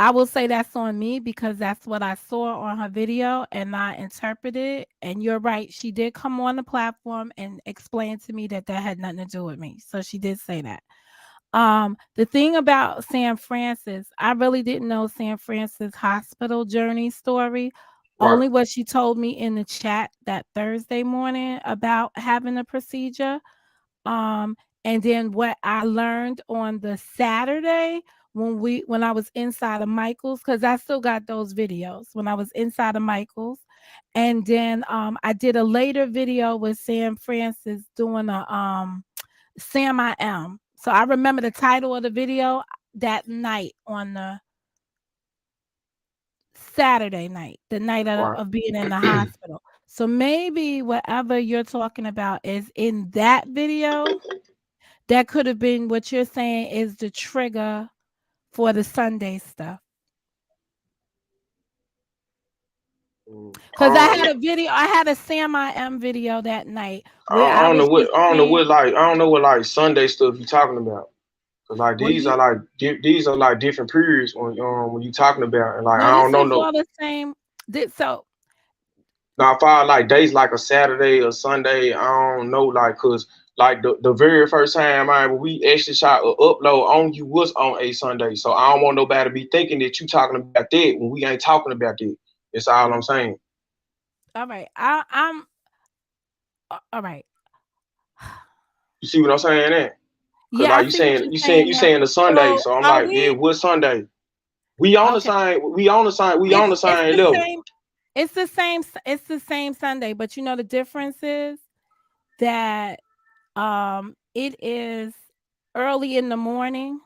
I will say that's on me because that's what I saw on her video and I interpreted it. And you're right. She did come on the platform and explain to me that that had nothing to do with me. So she did say that. The thing about San Francis, I really didn't know San Francis hospital journey story. Right. Only what she told me in the chat that Thursday morning about having a procedure. Um, and then what I learned on the Saturday when I was inside of Michael's, because I still got those videos when I was inside of Michael's. And then I did a later video with Sam Francis doing a Sam I Am. So I remember the title of the video that night on the Saturday night, the night Right. of being in the hospital. So maybe whatever you're talking about is in that video. That could have been what you're saying is the trigger for the Sunday stuff. Because I I had don't, a video, I had a Sam I Am video that night where I I don't know was what just I don't know saying, what like I don't know what like Sunday stuff you talking about. Cause like well, these you are like these are like different periods when you talking about, and like no, I don't this know is no. all the same. So Now if I like days like a Saturday or Sunday, I don't know like cause like the very first time when we actually shot a upload on you was on a Sunday, so I don't want nobody to be thinking that you talking about that when we ain't talking about that. That's all I'm saying. all right, I'm all right. You see what I'm saying? That cause Yeah, I like see what you're you saying now. saying the Sunday, So so I'm are like yeah, we what Sunday? We on the okay? same we on the same we on the It's same the level. same. It's the same Sunday, but you know the difference is that it is early in the morning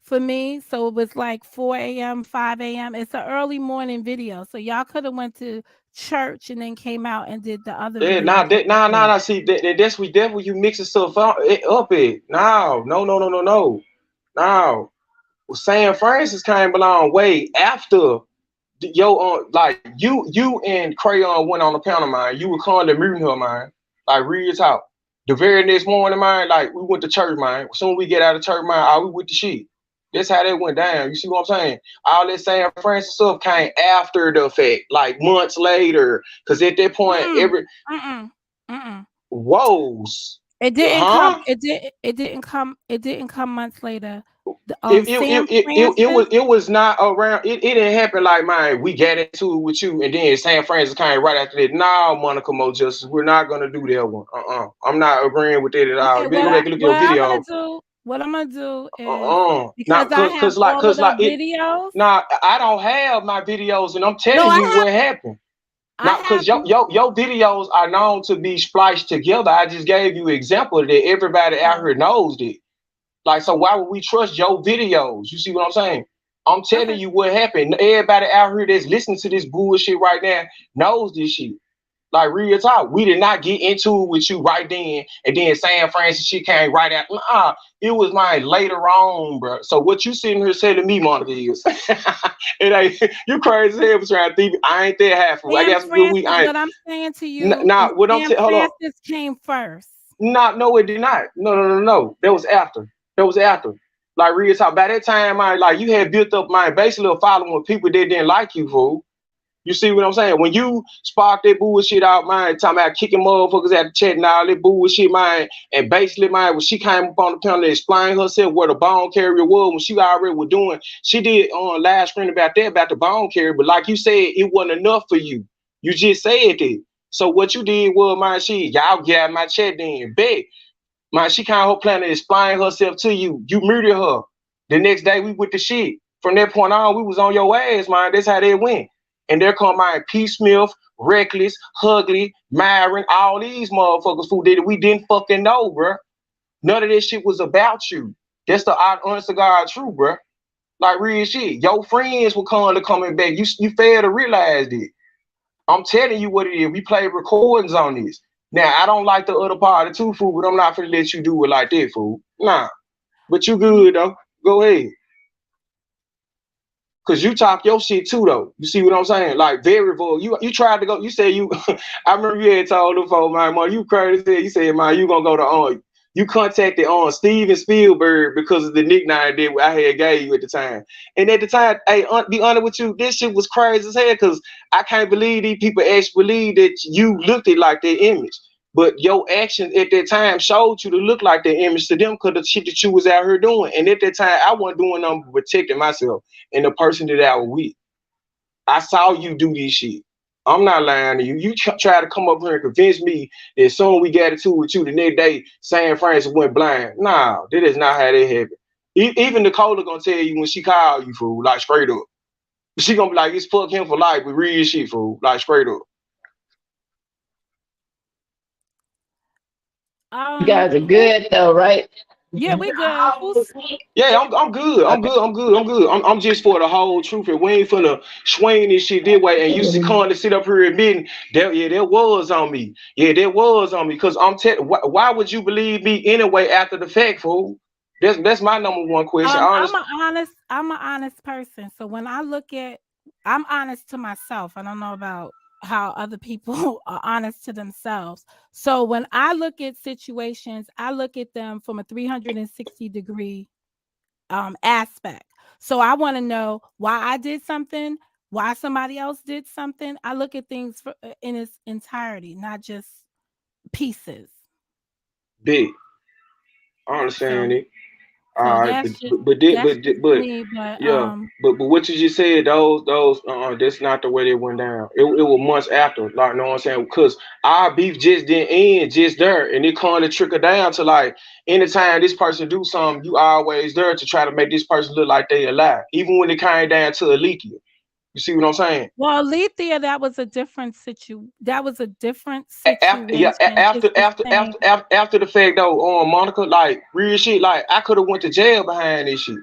for me. So it was like 4 a.m., 5 a.m. It's an early morning video. So y'all could have went to church and then came out and did the other Yeah, video nah, that that, you nah, nah, did. nah. See, that's where you mixing stuff up. Up it. No, no, no, no, no, no, no. Well, San Francis came along way after like you and Crayon went on the panel, man. You were calling the muting her, man. Like real talk. The very next morning, man, like we went to church, man. As soon as we get out of church, man, we with the shit. That's how that went down. You see what I'm saying? All that San Francisco stuff came after the fact, like months later. Cause at that point, Mm-mm, mm-mm, mm-mm. whoas, It didn't come. huh? It did. It didn't come. It didn't come months later. The It it, Sam it, it, it Francis. was it was not around. It didn't happen like mine. We got into it with you, and then San Francisco came right after that. No, Monica Mo Justice, we're not gonna do that one. I'm not agreeing with it at all. Okay, You better go back and look at what your I'm gonna video. do. What I'm gonna do is Now, because I have all of cause like the it. videos. Now I don't have my videos, and I'm No, telling you what happened. I Now, have cause your videos are known to be spliced together. I just gave you an example that everybody out oh, here knows it. Like, so why would we trust your videos? You see what I'm saying? I'm telling okay. you what happened. Everybody out here that's listening to this bullshit right now knows this shit. Like real talk. We did not get into it with you right then, and then San Francisco shit came right out. It was mine later on, bro. So what you sitting here saying to me, Monica, is it ain't you crazy as hell for trying to think. I ain't that half. I Sam got some good Francis. week. I ain't. What I'm saying to you is Nah, what I'm Sam telling. Hold on. Francis came first. No, it did not. No, no, no, no. That was after. That was after. Like real talk. By that time, I like you had built up my basically a following with people that didn't like you, fool. You see what I'm saying? When you sparked that bullshit out, man, talking about kicking motherfuckers at the chat and all that bullshit, man, and basically, man, when she came up on the panel to explain herself where the bone carrier was, when she already was doing, she did on live screen about that, about the bone carrier, but like you said, it wasn't enough for you. You just said that. So what you did was, man, y'all get out of my chat then, bet. Man, she kind of planning to explain herself to you. You murdered her. The next day we with the shit. From that point on, we was on your ass, man. That's how they went. And there come my P. Smith, Reckless, Hugly, Myron, all these motherfuckers who did it. We didn't fucking know, bro. None of this shit was about you. That's the honest to God truth, bro. Like real shit. Your friends were coming back. You failed to realize it. I'm telling you what it is. We play recordings on this. Now, I don't like the other part of too, fool, but I'm not finna let you do it like that, fool. Nah. But you You, good, though. Go ahead. Cause you talk your shit too, though. You see what I'm saying? Like very full. You tried to go. You said you. I remember you had told them folks, man, you crazy. You said, man, you gonna go to You contacted on Steven Spielberg because of the nickname that I had gave you at the time. And at the time, hey, be honest with you, this shit was crazy as hell. Cause I can't believe these people actually believe that you looked at like that image. But your actions at that time showed you to look like that image to them because the shit that you was out here doing. And at that time, I wasn't doing nothing but protecting myself and the person that I was with. I saw you do this shit. I'm not lying to you. You try to come up here and convince me that soon we got into it with you the next day, San Francisco went blind. Nah, that is not how that happened. Even Nicola gonna tell you when she call you, fool, like straight up. She gonna be like, it's fuck him for life with real shit, fool, like straight up. You um, guys are good though, right? Yeah, we good. Yeah, I'm good. I'm Okay. good. I'm good. I'm good. I'm just for the whole truth. And we ain't finna swing this shit this way. And you see, come to sit up here admitting that, yeah, that was on me. Yeah, that was on me. Cause why would you believe me anyway after the fact, fool? That's my number one question. Honest. I'm an honest person. So when I look at, I'm honest to myself. I don't know about how other people are honest to themselves. So when I look at situations, I look at them from a 360-degree aspect. So I want to know why I did something, why somebody else did something. I look at things in its entirety, not just pieces. Big. I So understand it. so All right, that's just me. But yeah, but what you just said, those that's not the way they went down. It was months after, like, know what I'm saying? Because our beef just didn't end just there, and it kind of trickled down to like anytime this person do something, you always there to try to make this person look like they alive, even when it came down to Alethea. You see what I'm saying? well, Alethea, that was a different After yeah, situation. It's the same. after the fact though, Monica, like real shit, like I could have went to jail behind this shit.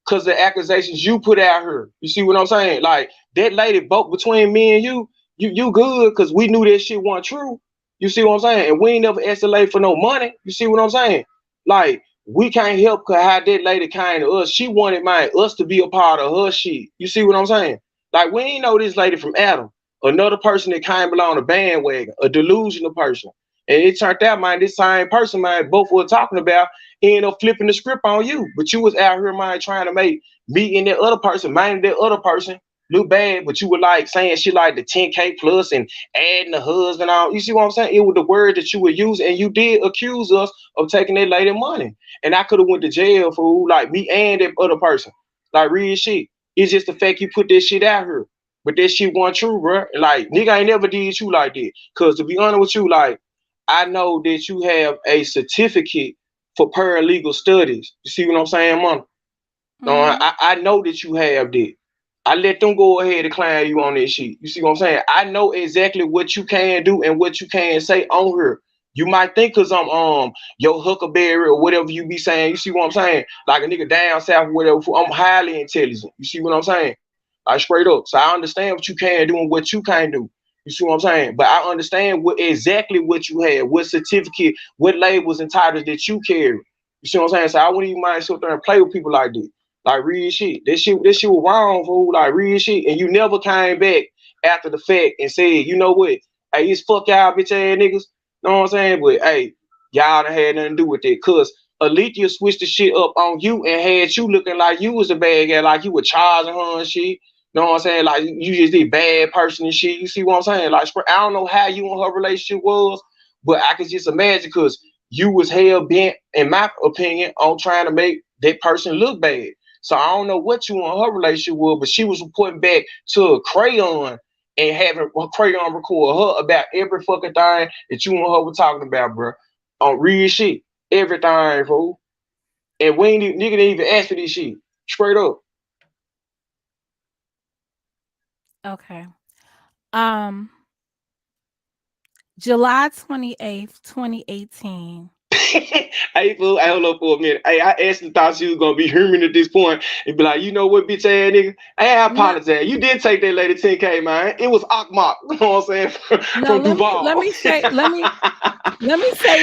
Cause the accusations you put out here. You see what I'm saying? Like that lady both between me and you good because we knew that shit wasn't true. You see what I'm saying? And we ain't never escalate for no money. You see what I'm saying? Like we can't help how that lady came to us. She wanted us to be a part of her shit. You see what I'm saying? Like we ain't know this lady from Adam, another person that came along the bandwagon, a delusional person. And it turned out, man, this same person, man, both were talking about end up flipping the script on you. But you was out here, man, trying to make me and that other person, man, that other person look bad. But you were like saying shit like the 10K plus and adding the husband on. You see what I'm saying? It was the word that you would use, and you did accuse us of taking that lady money. And I could have went to jail for like me and that other person. Like real shit. It's just the fact you put that shit out here. But that shit wasn't true, bro. Like nigga ain't never did you like that. Cause to be honest with you, like I know that you have a certificate for paralegal studies. You see what I'm saying, Mom? Mm-hmm. I know that you have that. I let them go ahead and claim you on this shit. You see what I'm saying? I know exactly what you can do and what you can say on here. You might think cause I'm your huckleberry or whatever you be saying. You see what I'm saying? Like a nigga down south or whatever. I'm highly intelligent. You see what I'm saying? Like straight up. So I understand what you can do and what you can't do. You see what I'm saying? But I understand exactly what you had, what certificate, what labels and titles that you carry. You see what I'm saying? So I wouldn't even mind sit there and play with people like this. Like real shit. This shit was wrong, fool. Like real shit. And you never came back after the fact and said, you know what? Hey, it's fuck y'all bitch ass niggas. Know what I'm saying? But hey, y'all done had nothing to do with it. Cause Alethea switched the shit up on you and had you looking like you was a bad guy, like you were charging her and shit. Know what I'm saying? Like you just did bad person and shit. You see what I'm saying? Like I don't know how you and her relationship was, but I can just imagine because you was hell bent, in my opinion, on trying to make that person look bad. So I don't know what you and her relationship was, but she was reporting back to a crayon and having a crayon record her about every fucking thing that you and her were talking about, bro. On real shit. Everything, fool. And we ain't nigga didn't even ask for this shit. Straight up. Okay. Um, July 28th, 2018. Hey, fool, I hold up for a minute. Hey, I actually thought she was gonna be human at this point and be like, you know what, bitch ass nigga? Hey, I No, apologize. You did take that lady 10K, man. It was Akmak, you know what I'm saying? no, From Duval. let me say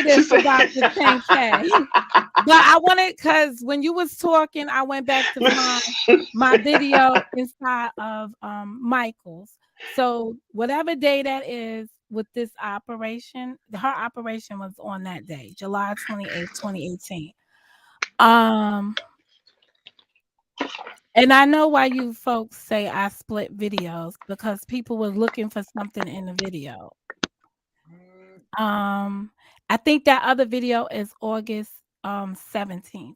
She this said, about the 10K. But I wanted, because when you was talking, I went back to find my video inside of Michael's. So whatever day that is with this operation, her operation was on that day, July 28th, 2018. Um, and I know why you folks say I split videos, because people were looking for something in the video. Um, I think that other video is August 17th.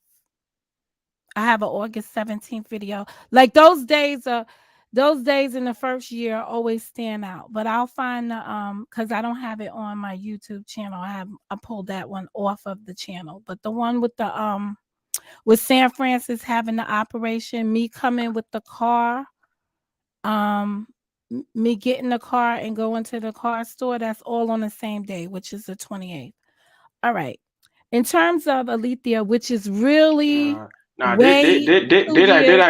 I have an August 17th video. Like those days in the first year always stand out. But I'll find the because I don't have it on my YouTube channel. I pulled that one off of the channel. But the one with San Francis having the operation, me coming with the car, um me getting the car and going to the car store, that's all on the same day, which is the 28th. All right. in terms of Alethea, which is really Nah, way too years.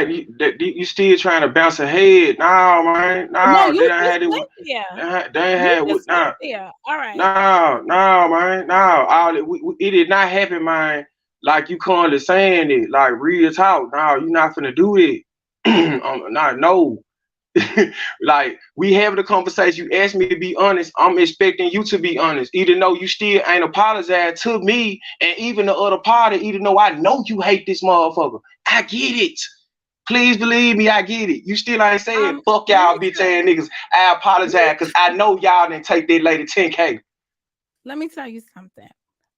you still trying to bounce ahead? No, man, No, no, they you done just had it. went there. They ain't You had with just went nah. there. All right. No, no, man, no. All it did not happen, man. Like you currently saying it, like real talk. No, you not finna do it. Not no. Like we having a conversation. You asked me to be honest. I'm expecting you to be honest, even though you still ain't apologized to me and even the other party. Even though I know you hate this motherfucker, I get it. Please believe me, I get it. You still ain't saying fuck Let y'all me bitch tell ass you. niggas. I Let me apologize because I know y'all didn't take that lady 10K. let me tell you something.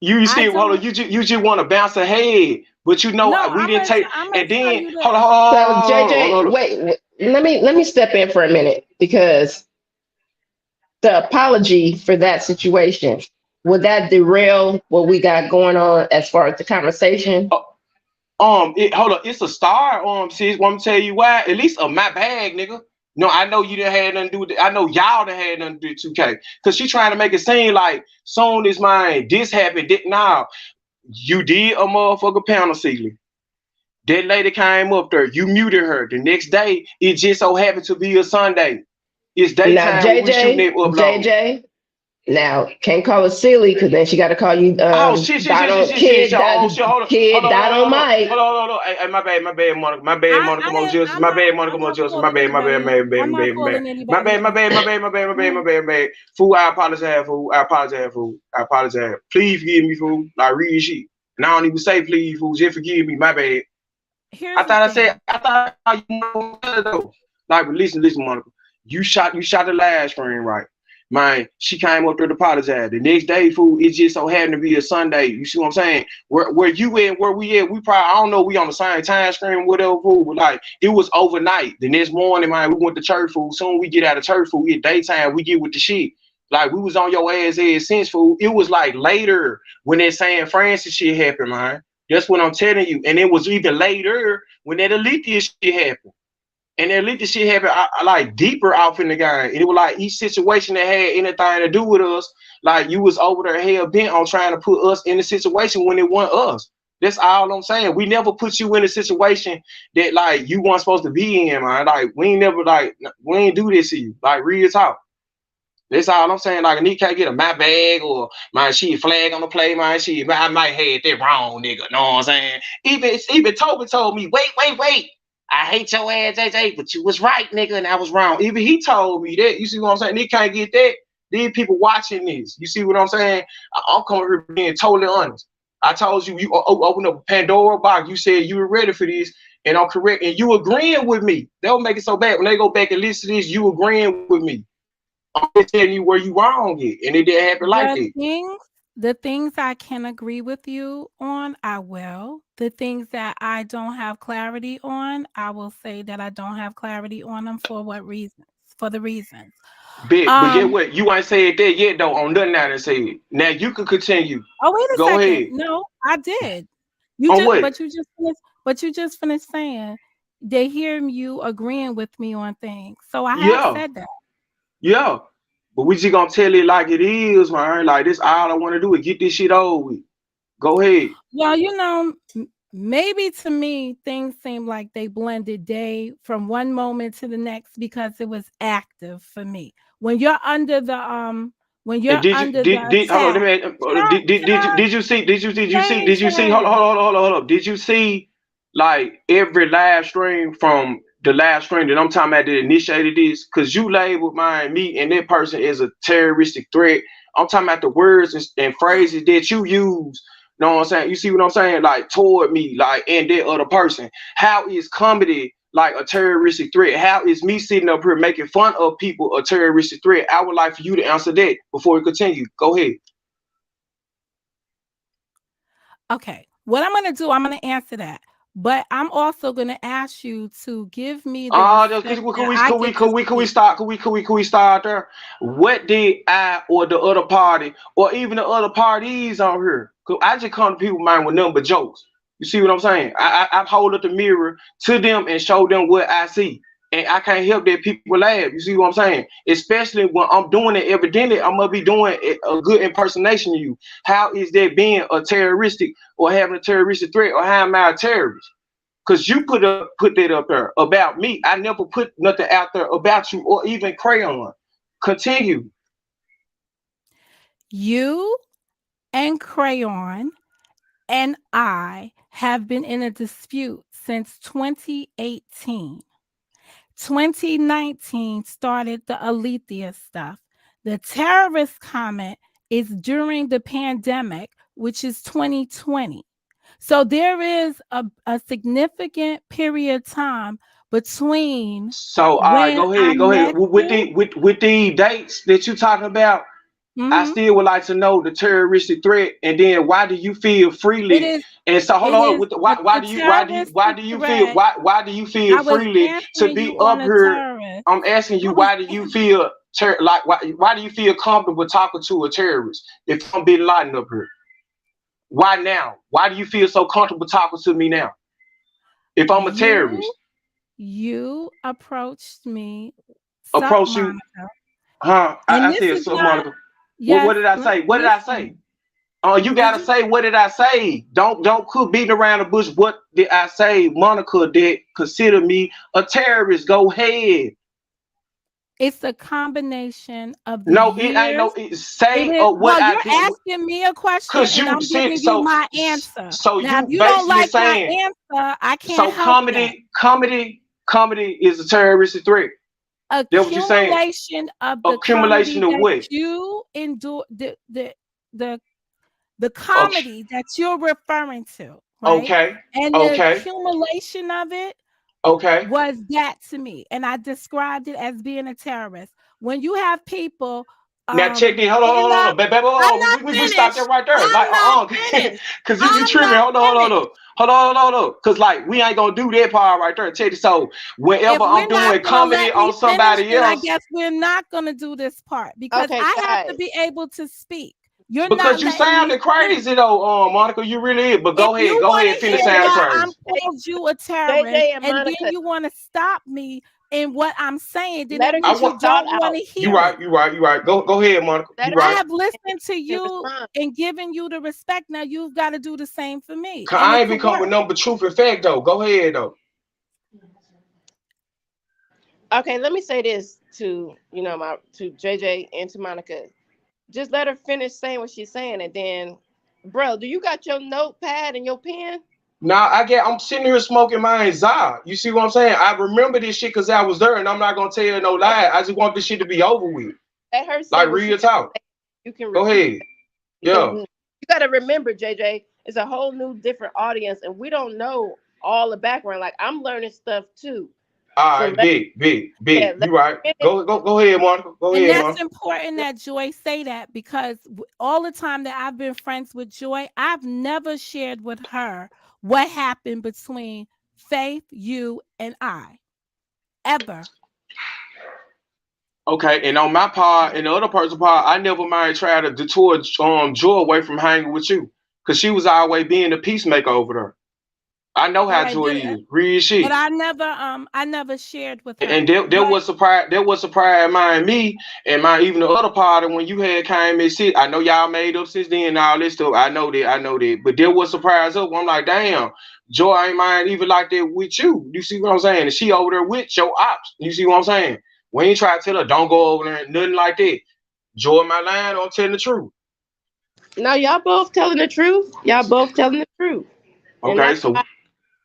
You I still hold on. don't. You just want to bounce ahead, but you know No, we didn't take. I'm gonna And tell then you hold on, this. So hold JJ, on. wait, let me step in for a minute because the apology for that situation, would that derail what we got going on as far as the conversation? Hold on, it's a star. Sis, want me to tell you why? At least my bag, nigga. No, I know you didn't have nothing to do with it. I know y'all done had nothing to do with 2K. Cause she trying to make it seem like soon as mine, this happened, now you did a motherfucker panel ceiling. That lady came up there, you muted her. The next day, it just so happened to be a Sunday. It's Now, daytime when we shooting JJ, that upload. JJ, now can't call her silly because then she got to call you Oh shit, shit, dot shit, shit, on shit, shit, shit. kid Oh dot shit, hold on, hold kid on, hold dot on, on hold on, Mike. hold on, hold on. Hey, my bad, Monica. I Monica, didn't. Justice. My bad, Monica, I'm not Justice. My calling bad, my bad, anybody. my bad, I'm my not bad, my bad. calling My anybody bad, my out. bad, my bad, my bad, my bad, my Mm. bad, my bad. Fool, I apologize, fool. I apologize, fool. I apologize. Please forgive me, fool. Like real shit. And I don't even say please, fool. Just forgive me. My bad. Here's the I thing. thought I said how you want to though. Like, but listen, Monica. You shot the last screen right. Man, she came up there to apologize. The next day, fool, it just so happened to be a Sunday. You see what I'm saying? Where you at, where we at, we probably I don't know, we on the same time screen, whatever, fool. But like it was overnight. The next morning, man, we went to church, fool. Soon we get out of church, fool. We at daytime, we get with the shit. Like we was on your ass since, fool. It was like later when that San Francis shit happened, man. That's what I'm telling you. And it was even later when that Alethea shit happened. And that Alethea shit happened I like deeper off in the game. And it was like each situation that had anything to do with us, like you was over there hell bent on trying to put us in a situation when it wasn't us. That's all I'm saying. We never put you in a situation that like you weren't supposed to be in, man. Like we ain't never like we ain't do this to you. Like real talk. That's all I'm saying. Like a nigga can't get a my bag or my she flag on the play, man. I might had that wrong, nigga. Know what I'm saying? Even Toby told me, wait. I hate your ass, JJ, but you was right, nigga, and I was wrong. Even he told me that. You see what I'm saying? Nigga can't get that. These people watching this. You see what I'm saying? I'm coming here being totally honest. I told you, open up a Pandora box. You said you were ready for this, and I'm correct. And you agreeing with me. They'll make it so bad. When they go back and listen to this, you agreeing with me. I'm just telling you where you wrong at, and it didn't happen like The that. things the things I can agree with you on, I will. The things that I don't have clarity on, I will say that I don't have clarity on them for what reasons. For the reasons. Big, but get Um, what? You ain't said that yet though. On nothing I done said. Now you can continue. oh, wait a Go second. ahead. No, I did. On what? You just finished saying they hear you agreeing with me on things. So I have Yeah, said that. yeah. But we just gonna tell it like it is, man. Like this, all I want to do is get this shit over with. Go ahead. Well, maybe to me things seem like they blended day from one moment to the next because it was active for me. When you're under the when And you're did you under the did hold on? Let attack, me can I did you see? Hold on, finish? hold on, hold on, hold on. Did you see like every live stream from the live stream that I'm talking about that initiated this? Cause you labeled me and that person as a terroristic threat. I'm talking about the words and phrases that you use. Know what I'm saying? You see what I'm saying? Like toward me, like and that other person. How is comedy like a terroristic threat? How is me sitting up here making fun of people a terroristic threat? I would like for you to answer that before we continue. Go ahead. Okay. What I'm gonna do, I'm gonna answer that. But I'm also gonna ask you to give me the Just respect that I get to could we speak. start? Could we start there? What did I or the other party or even the other parties on here? Cause I just come to people mind with nothing but jokes. You see what I'm saying? I hold up the mirror to them and show them what I see. and I can't help that people laugh. You see what I'm saying? Especially when I'm doing it evidently, I'm gonna be doing a good impersonation of you. How is that being a terroristic or having a terroristic threat, or how am I a terrorist? Cause you put that up there about me. I never put nothing out there about you or even Crayon. Continue. You and Crayon and I have been in a dispute since 2018. 2019 started the Alethea stuff. The terrorist comment is during the pandemic, which is 2020. So there is a significant period of time between So all right, when I go ahead. met you. With the dates that you talking about, I Mhm. still would like to know the terroristic threat, and then why do you feel It freely? is And so hold it on, is with the, why the why terroristic do you feel threat. why do you feel I was freely to answering be you on up a here? terrorist. I'm asking I you, was why do you feel like why do you feel comfortable talking to a terrorist if I'm Bin Laden up here? Why now? Why do you feel so comfortable talking to me now if I'm a you terrorist? you approached me, sup Approach you, Monica. huh? And I this said is so, not, Monica. What yes, did I say? What did I say? listen. Oh, you Did gotta you say what did I say? Don't quit beating around the bush. What did I say? Monica did consider me a terrorist. Go ahead. it's a combination of the No, it ain't years. no. It Say is, what well, I you're did. asking me a question Cause and you I'm said giving you so. my answer. So Now, if you you don't basically like my saying answer, I can't so. help that. Comedy is a terroristic threat. That's what you're saying. Accumulation of the Accumulation comedy of that what? you endure, the the Okay, comedy that you're referring to, right? okay, And the okay, accumulation of it okay. was that to me. And I described it as being a terrorist. When you have people Now check this. Hold on, end hold up, on, baby. Hold I'm on. not We stop that finished. right there. Like, I'm not finished. cause you I'm tripping. not Hold on. finished. Cause like we ain't gonna do that part right there. Check this. So If whenever I'm we're not doing gonna comedy let me on finish, somebody then I else, guess we're not gonna do this part because Okay, I have to guys. be able to speak. You're not because you letting me sounded speak. crazy though, Monica. You really is. But If go you ahead. Go want ahead. to Finish hear Wait, sounding why I'm crazy. called you a terrorist, JJ and and then Monica, you want to stop me in what I'm saying, then let that her I means get this you want. thought don't want out. to You hear it. right. You right. Go ahead, Monica. Let You her I right. have and listened to then you respond. and given you the respect. Now you've got to do the same for me, 'Cause and I it ain't could become with work. number truth and fact though. Go ahead though. Okay, let me say this to my to JJ and to Monica. Just let her finish saying what she's saying, and then, bro, do you got your notepad and your pen? Now I'm sitting here smoking my anxiety. You see what I'm saying? I remember this shit because I was there, and I'm not gonna tell you no lie. I just want this shit to be over with. Let her say Like what she real got to talk. say. You can Go repeat ahead. because Yeah. you got to remember, JJ, it's a whole new different audience, and we don't know all the background. Like I'm learning stuff too. All So right, big. let You right. her finish. Go ahead, Monica. Go And ahead, that's Monica. important that Joy say that because all the time that I've been friends with Joy, I've never shared with her what happened between Faith, you, and I, ever. Okay, and on my part and the other person's part, I never mind try to detour Joy away from hanging with you. Cause she was always being the peacemaker over there. I know All how right, Joy is. Real but shit. I never shared with And her. there But was surprise mind me and my even the other party when you had came and sit. I know y'all made up since then and all this stuff. I know that. But there was surprise up. I'm like, damn, Joy ain't mind even like that with you. You see what I'm saying? And she over there with your ops. You see what I'm saying? We ain't try to tell her don't go over there, nothing like that. Joy my line, I'm telling the truth. No, y'all both telling the truth. Y'all both telling the truth, and Okay, that's so why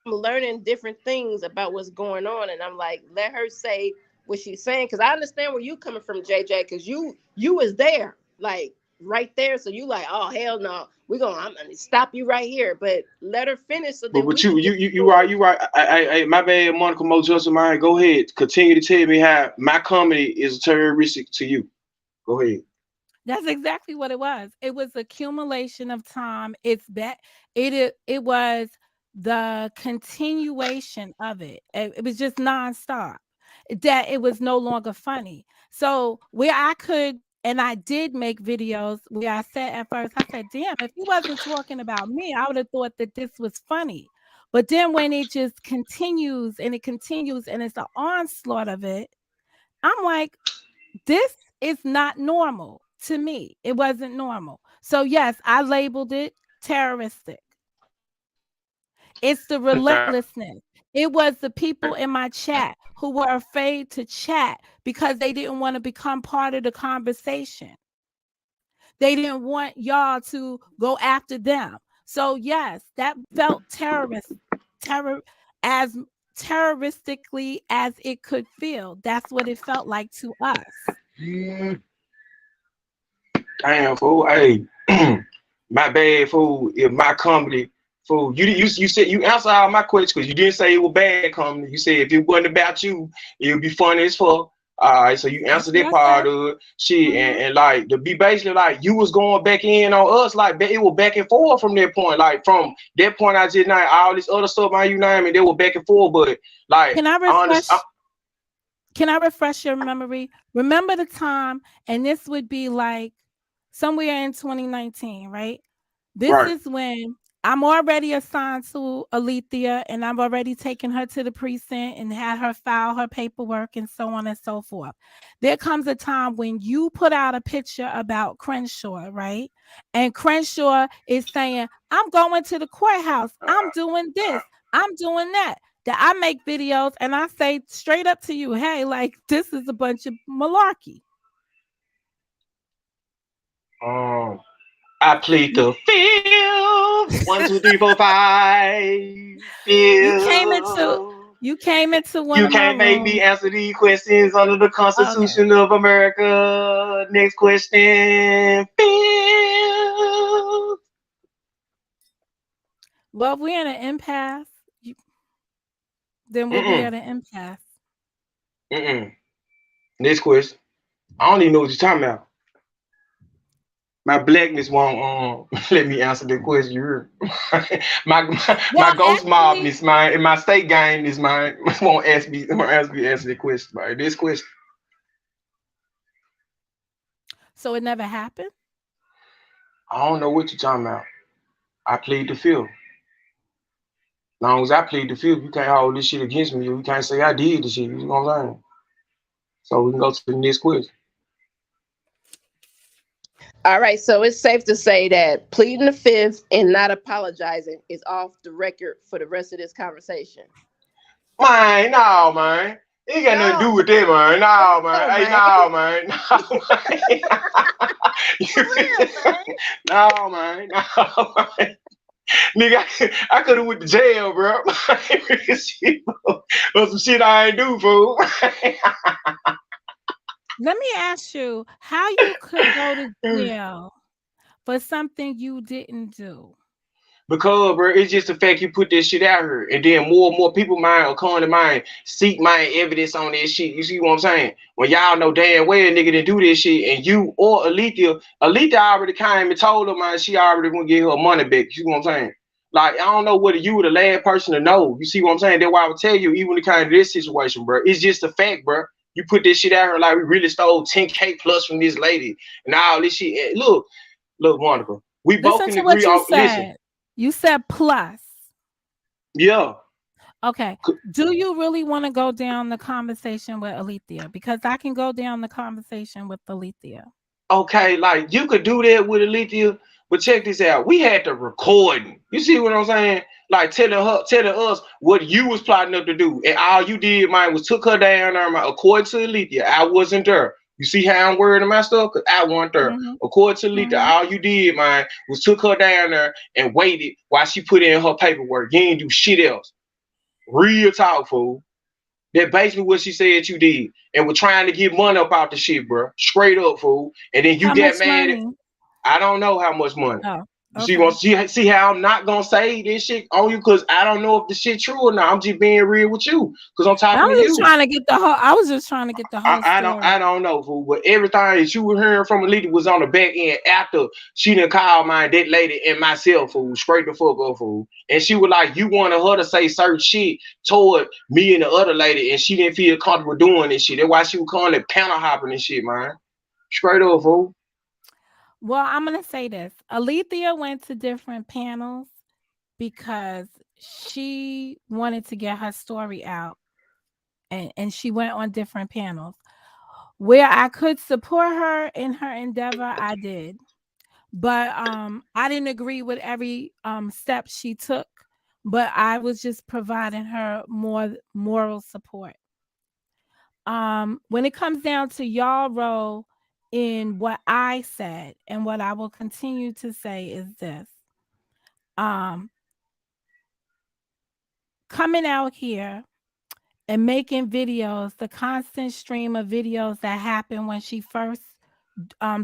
I'm learning different things about what's going on, and I'm like, let her say what she's saying because I understand where you coming from, JJ, because you was there, like right there, so you like, oh hell no, I'm gonna stop you right here, but let her finish so then but we can get you to right, it. you right. My bad, Monica Mo Justin mine. Go ahead. Continue to tell me how my comedy is terroristic to you. Go ahead. that's exactly what it was. It was accumulation of time. It was the continuation of it. It was just nonstop. That it was no longer funny. So where I could and I did make videos where I said at first, I said, damn, if he wasn't talking about me, I would have thought that this was funny. But then when it just continues and it continues and it's an onslaught of it, I'm like, this is not normal to me. It wasn't normal. So yes, I labeled it terroristic. It's the relentlessness. It was the people in my chat who were afraid to chat because they didn't want to become part of the conversation. They didn't want y'all to go after them. So yes, that felt terror as terroristically as it could feel. That's what it felt like to us. Damn, fool. Hey, my bad, fool. If my comedy, fool, you said you answered all my questions because you didn't say it was bad comedy. You said if it wasn't about you, it would be funny as fuck. All right, so you That's answered what that I part said. of it. Shit, Mm-hmm. and like to be basically like you was going back in on us, like it was back and forth from that point. Like from that point, I just not all this other stuff on you name, and they were back and forth. But like Can I I understand. refresh? Can I refresh your memory? Remember the time, and this would be like somewhere in 2019, right? This Right. is when I'm already assigned to Alethea and I've already taken her to the precinct and had her file her paperwork and so on and so forth. There comes a time when you put out a picture about Crenshaw, right? And Crenshaw is saying, I'm going to the courthouse. I'm doing this. I'm doing that. That I make videos and I say straight up to you, hey, like this is a bunch of malarkey. Um, I plead You the fifth. 1, 2, 3, 4, 5. you came into Fifth. you came into one You of my can't make me rooms. answer these questions under the Okay. Constitution of America. Next question. Fifth. Well, if we're in an impasse, then we'll be Mm-mm. at an impasse. Mm-mm. Next question. I don't even know what you're talking about. My blackness won't let me answer the question. My Well, ghost mob actually, is mine, and my state gang is mine. Won't ask me to answer the question. Right? This question. so it never happened. I don't know what you're talking about. I plead the fifth. Long as I plead the fifth, you can't hold this shit against me. You can't say I did the shit. You know what I'm saying? So we can go to the next question. All right, so it's safe to say that pleading the fifth and not apologizing is off the record for the rest of this conversation. Man, no, man. It ain't got nothing to No, do with that, man. No, man. no, Hey, man. no, man. No, man. For real, man. No, man. No, man. Nigga, I could have went to jail, bro. Or some shit I ain't do, fool. Let me ask you how you could go to jail for something you didn't do. Because, bro, it's just the fact you put this shit out here, and then more and more people mind are coming to mind, seek my evidence on this shit. You see what I'm saying? When y'all know damn well nigga didn't do this shit, and you or Alethea already came and told her, man, she already gonna get her money back. You see what I'm saying? Like, I don't know whether you were the last person to know. You see what I'm saying? That's why I would tell you, even when it came to this situation, bro, it's just a fact, bro. You put this shit out here like we really stole 10K plus from this lady and all this shit. Look, Monica, we both Listen can to what agree you on. Listen, said. You said plus. yeah. Okay. Do you really want to go down the conversation with Alethea? Because I can go down the conversation with Alethea. Okay, like you could do that with Alethea, but check this out. We had the recording. You see what I'm saying? Like telling us what you was plotting up to do, and all you did, man, was took her down there. Man, according to Alethea, I wasn't there. You see how I'm wording my stuff? Cause I wasn't there. Mm-hmm. According to Alethea, Mm-hmm. all you did, man, was took her down there and waited while she put in her paperwork. You ain't do shit else. Real talk, fool. That basically what she said you did. And we're trying to get money up out the shit, bro. Straight up, fool. And then you How got much mad. money? I don't know how much money. Oh, You see okay. what see how I'm not gonna say this shit on you because I don't know if the shit true or not. I'm just being real with you because I'm I talking to was just you. trying to get the whole. I was just trying to get the whole story. I don't know, fool. But everything that you were hearing from Alita was on the back end after she done called my that lady and myself, fool, straight the fuck up, fool. And she was like, you wanted her to say certain shit toward me and the other lady, and she didn't feel comfortable doing this shit. That's why she was calling it panel hopping and shit, man. Straight up, fool. Well, I'm gonna say this. Alethea went to different panels because she wanted to get her story out, and she went on different panels. Where I could support her in her endeavor, I did. But I didn't agree with every step she took, but I was just providing her more moral support. When it comes down to y'all role in what I said and what I will continue to say is this. Um, Coming out here and making videos, the constant stream of videos that happened when she first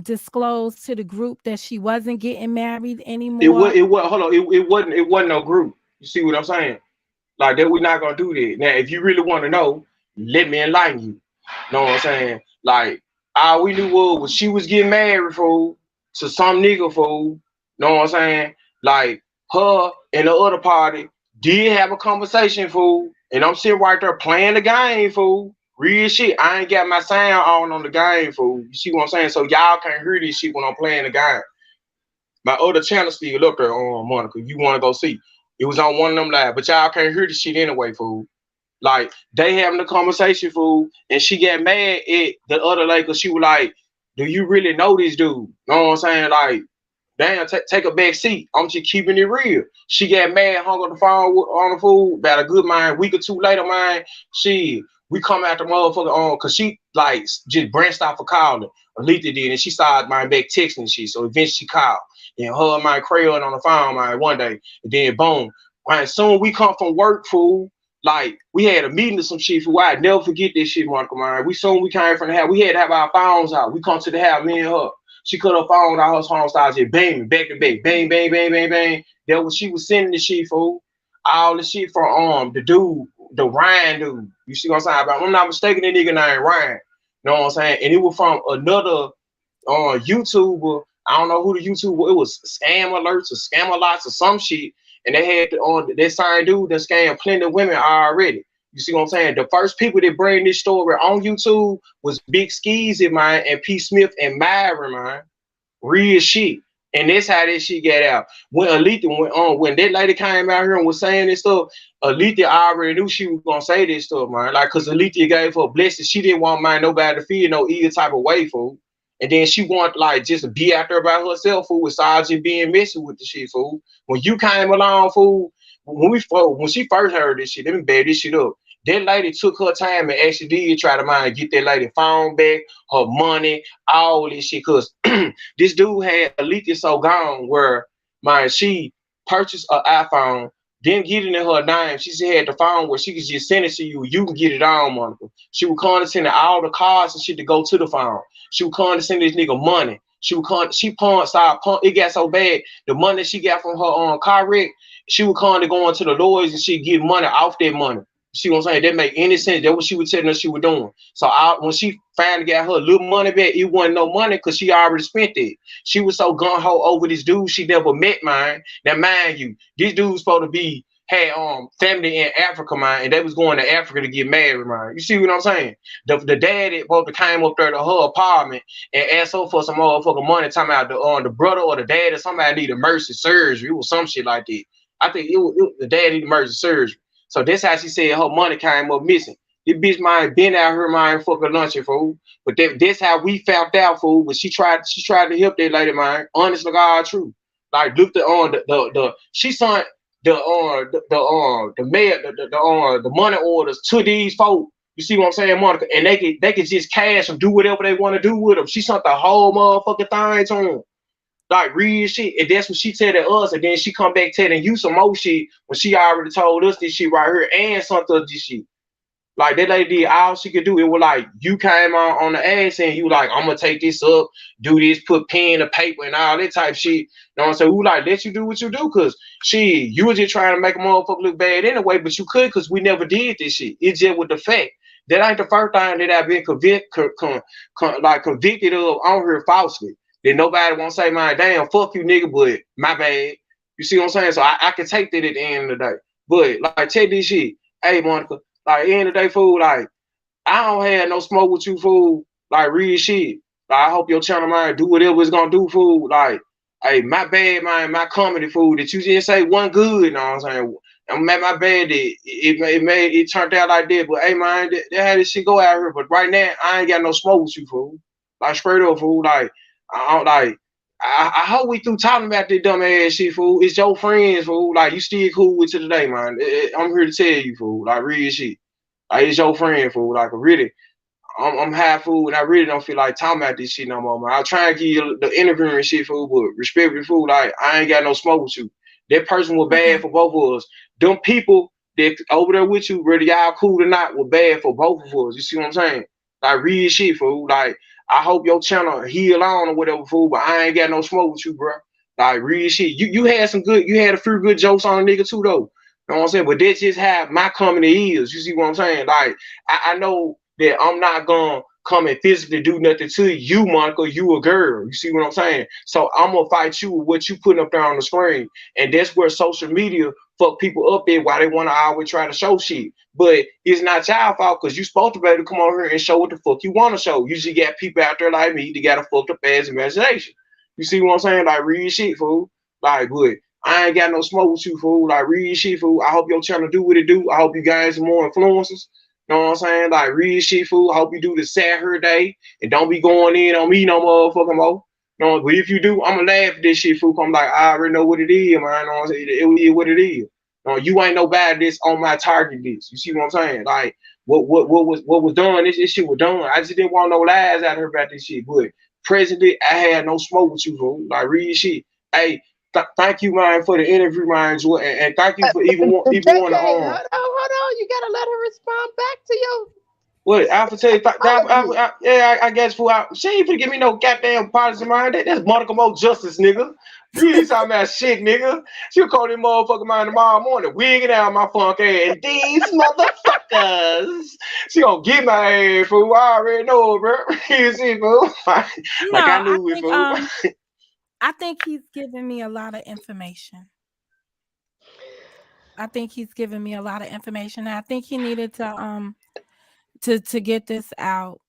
disclosed to the group that she wasn't getting married anymore. It was hold on, it wasn't no group. You see what I'm saying? Like that, we're not gonna do that. Now, if you really want to know, let me enlighten you. Know what I'm saying? Like, all we knew was she was getting married, fool, to some nigga, fool. Know what I'm saying? Like, her and the other party did have a conversation, fool. And I'm sitting right there playing the game, fool. Real shit. I ain't got my sound on the game, fool. You see what I'm saying? So y'all can't hear this shit when I'm playing the game. My other channel still up there on Monica. You want to go see? It was on one of them live, but y'all can't hear the shit anyway, fool. Like they having a conversation, fool, and she got mad at the other lady because she was like, "Do you really know this dude?" Know what I'm saying? Like, damn, take a back seat. I'm just keeping it real. She got mad, hung up the phone on the fool. About a good mind, week or two later, man, we come out the motherfucker on, cause she like just branched off of calling. Alita did, and she started my back texting and shit. So eventually she called, and her and my crayon on the phone, man, one day, and then boom. Man, soon we come from work, fool. Like we had a meeting or some shit, fool. I'd never forget this shit, Monica, man. We came from the house. We had to have our phones out. We come to the house, me and her. She cut her phone out, her phone started just banging, back to back, bang, bang, bang, bang, bang. That was she was sending the shit, fool. All the shit from the dude, the Ryan dude. You see what I'm saying? But I'm not mistaken, that nigga named Ryan. You know what I'm saying? And it was from another YouTuber. I don't know who the YouTuber. It was scam alerts or scam alerts or some shit. And they had on that same dude that scammed plenty of women already. You see what I'm saying? The first people that bring this story on YouTube was Big Skeezy, man, and P. Smith and Myron, man. Real shit. And that's how that shit got out. When Alita went on, when that lady came out here and was saying this stuff, Alita already knew she was gonna say this stuff, man. Like, cause Alita gave her a blessing. She didn't want mind nobody to feel no either type of way, fool. And then she wanted like just to be out there by herself, fool, with Sergeant being messy with the shit, fool. When you came along, fool, when she first heard this shit, let me bad this shit up. That lady took her time and actually did try to mind get that lady phone back, her money, all this shit. Cause this dude had Alita so gone where man, she purchased an iPhone, didn't get it in her name. She said had the phone where she could just send it to you. You can get it on, Monica. She would condescend all the cards and shit to go to the phone. She would condescend this nigga money. She pawned, it got so bad. The money she got from her car wreck, she would go into the lawyers and she get money off that money. See what I'm saying? That make any sense. That's what she was telling us she was doing. So when she finally got her little money back, it wasn't no money because she already spent it. She was so gung-ho over this dude she never met, man. Now, mind you, this dude's supposed to be had family in Africa, man, and they was going to Africa to get married, man. You see what I'm saying? The daddy supposed to came up there to her apartment and asked her for some motherfucking money, talking about the brother or the dad or somebody need emergency surgery. It was some shit like that. I think the dad needed emergency surgery. So that's how she said her money came up missing. This bitch might been out here mind fucking lunching, fool. But that's how we found out, fool. But she tried to help that lady, man. Honest to God, true. Like looked at on the she sent the mail the money orders to these folks. You see what I'm saying, Monica? And they could just cash and do whatever they want to do with them. She sent the whole motherfucking thing to them. Like real shit, and that's what she telling us, and then she come back telling you some more shit when she already told us this shit right here and something of this shit. Like that lady did all she could do. It was like you came on the ass and you like, I'm gonna take this up, do this, put pen to paper and all that type shit. You know what I'm saying? We like let you do what you do, cause you was just trying to make a motherfucker look bad anyway, but you could cause we never did this shit. It's just with the fact. That ain't the first time that I've been convicted of on here falsely. That nobody won't say my damn fuck you nigga, but my bad. You see what I'm saying? So I can take that at the end of the day. But like check this shit. Hey Monica, like at the end of the day, fool, like I don't have no smoke with you, fool. Like real shit. Like I hope your channel man do whatever it's gonna do, fool. Like Hey, my bad, my comedy food that you just say one good. You know what I'm saying? I'm mad, my bad that it turned out like that. But hey, man, that had this shit go out here. But right now, I ain't got no smoke with you, fool. Like straight up, fool. Like I don't like. I hope we through talking about this dumb ass shit, fool. It's your friends, fool. Like you still cool with to today, man. I'm here to tell you, fool. Like real shit. Like it's your friend, fool. Like really. I'm half fool and I really don't feel like talking about this shit no more, man. I'll try and give you the interview and shit, fool, but respectfully, fool, like I ain't got no smoke with you. That person was Okay. bad for both of us. Them people that over there with you, whether y'all cool or not, were bad for both of us. You see what I'm saying? Like real shit, fool. Like I hope your channel heal on or whatever, fool, but I ain't got no smoke with you, bro. Like real shit. You had some good, you had a few good jokes on a nigga too, though. You know what I'm saying? But that's just how my comedy is. You see what I'm saying? Like I know that I'm not gonna come and physically do nothing to you, Monica. You a girl. You see what I'm saying? So I'm gonna fight you with what you putting up there on the screen. And that's where social media fuck people up there why they wanna always try to show shit. But it's not y'all fault because you supposed to be able to come over here and show what the fuck you wanna show. You just got people out there like me that got a fucked up ass imagination. You see what I'm saying? Like real shit, fool. Like, but I ain't got no smoke with you, fool. Like real shit, fool. I hope your channel do what it do. I hope you guys some more influencers. You know what I'm saying? Like real shit, fool. I hope you do the Saturday and don't be going in on me no motherfucking more. You know, but if you do, I'ma laugh at this shit, fool. I'm like, I already know what it is, man. You know what I'm saying? It is what it is. No, you ain't nobody this on my target list. You see what I'm saying? Like what was done, this shit was done. I just didn't want no lies out here about this shit. But presently, I had no smoke with you, fool. Like real shit. Hey, thank you, man, for the interview, man, and thank you for even JJ, want to hold on. You gotta let her respond back to your what Alpha tell you, apology. yeah, I guess for she ain't finna give me no goddamn policy, man. That's Monica Mo Justice, nigga. You talking about shit, nigga. She'll call this motherfucker man tomorrow morning, wigging out my funk ass. And these motherfuckers. She gonna get my ass, fool. I already know it, bro. You see, fool. No, Like I knew it, fool. I think he's giving me a lot of information. I think he's giving me a lot of information. I think he needed to get this out.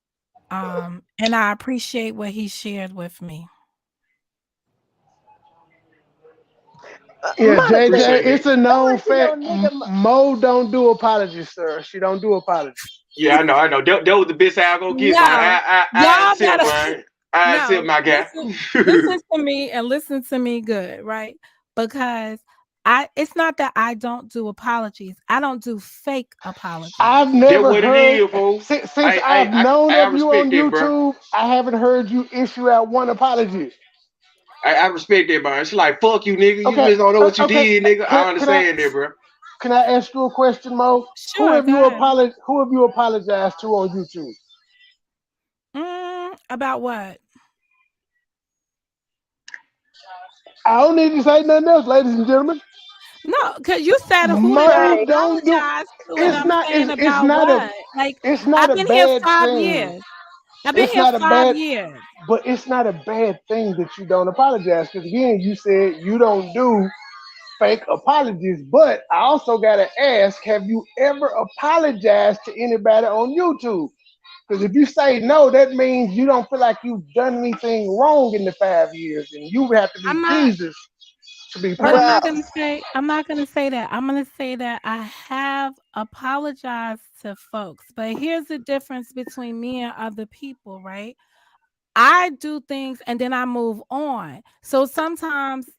And I appreciate what he shared with me. Yeah, Monica, JJ, Appreciate it's it. a don't known let you know, fact. nigga. Mo don't do apologies, sir. She don't do apologies. Yeah, I know. That was the best I gonna get, man. No, I y'all accept, better man. I accept no my guy. listen to me and listen to me good, right? Because it's not that I don't do apologies. I don't do fake apologies. I've That never what it heard is, fool. since I've known I of you on respect that, bro. YouTube. I haven't heard you issue out one apology. I respect that, man. She like, fuck you, nigga. You Okay, just don't know what you okay. did, nigga. Can I can I understand that, bro. can I ask you a question, Mo? Sure, go ahead. Who have you apologized to on YouTube? About what? I don't need to say nothing else, ladies and gentlemen. No, because you said who did I Mo Right. don't do. apologize to, and It's I'm not. saying about what? Like It's not I've a been here bad 5 years. thing. I've been It's here not a 5 years. but it's not a bad thing that you don't apologize. Because again, you said you don't do fake apologies. But I also gotta ask, have you ever apologized to anybody on YouTube? Because if you say no, that means you don't feel like you've done anything wrong in the 5 years, and you would have to be I'm not, Jesus to be but perfect. I'm not gonna say that. I'm gonna say that I have apologized to folks. But here's the difference between me and other people, right? I do things and then I move on. So sometimes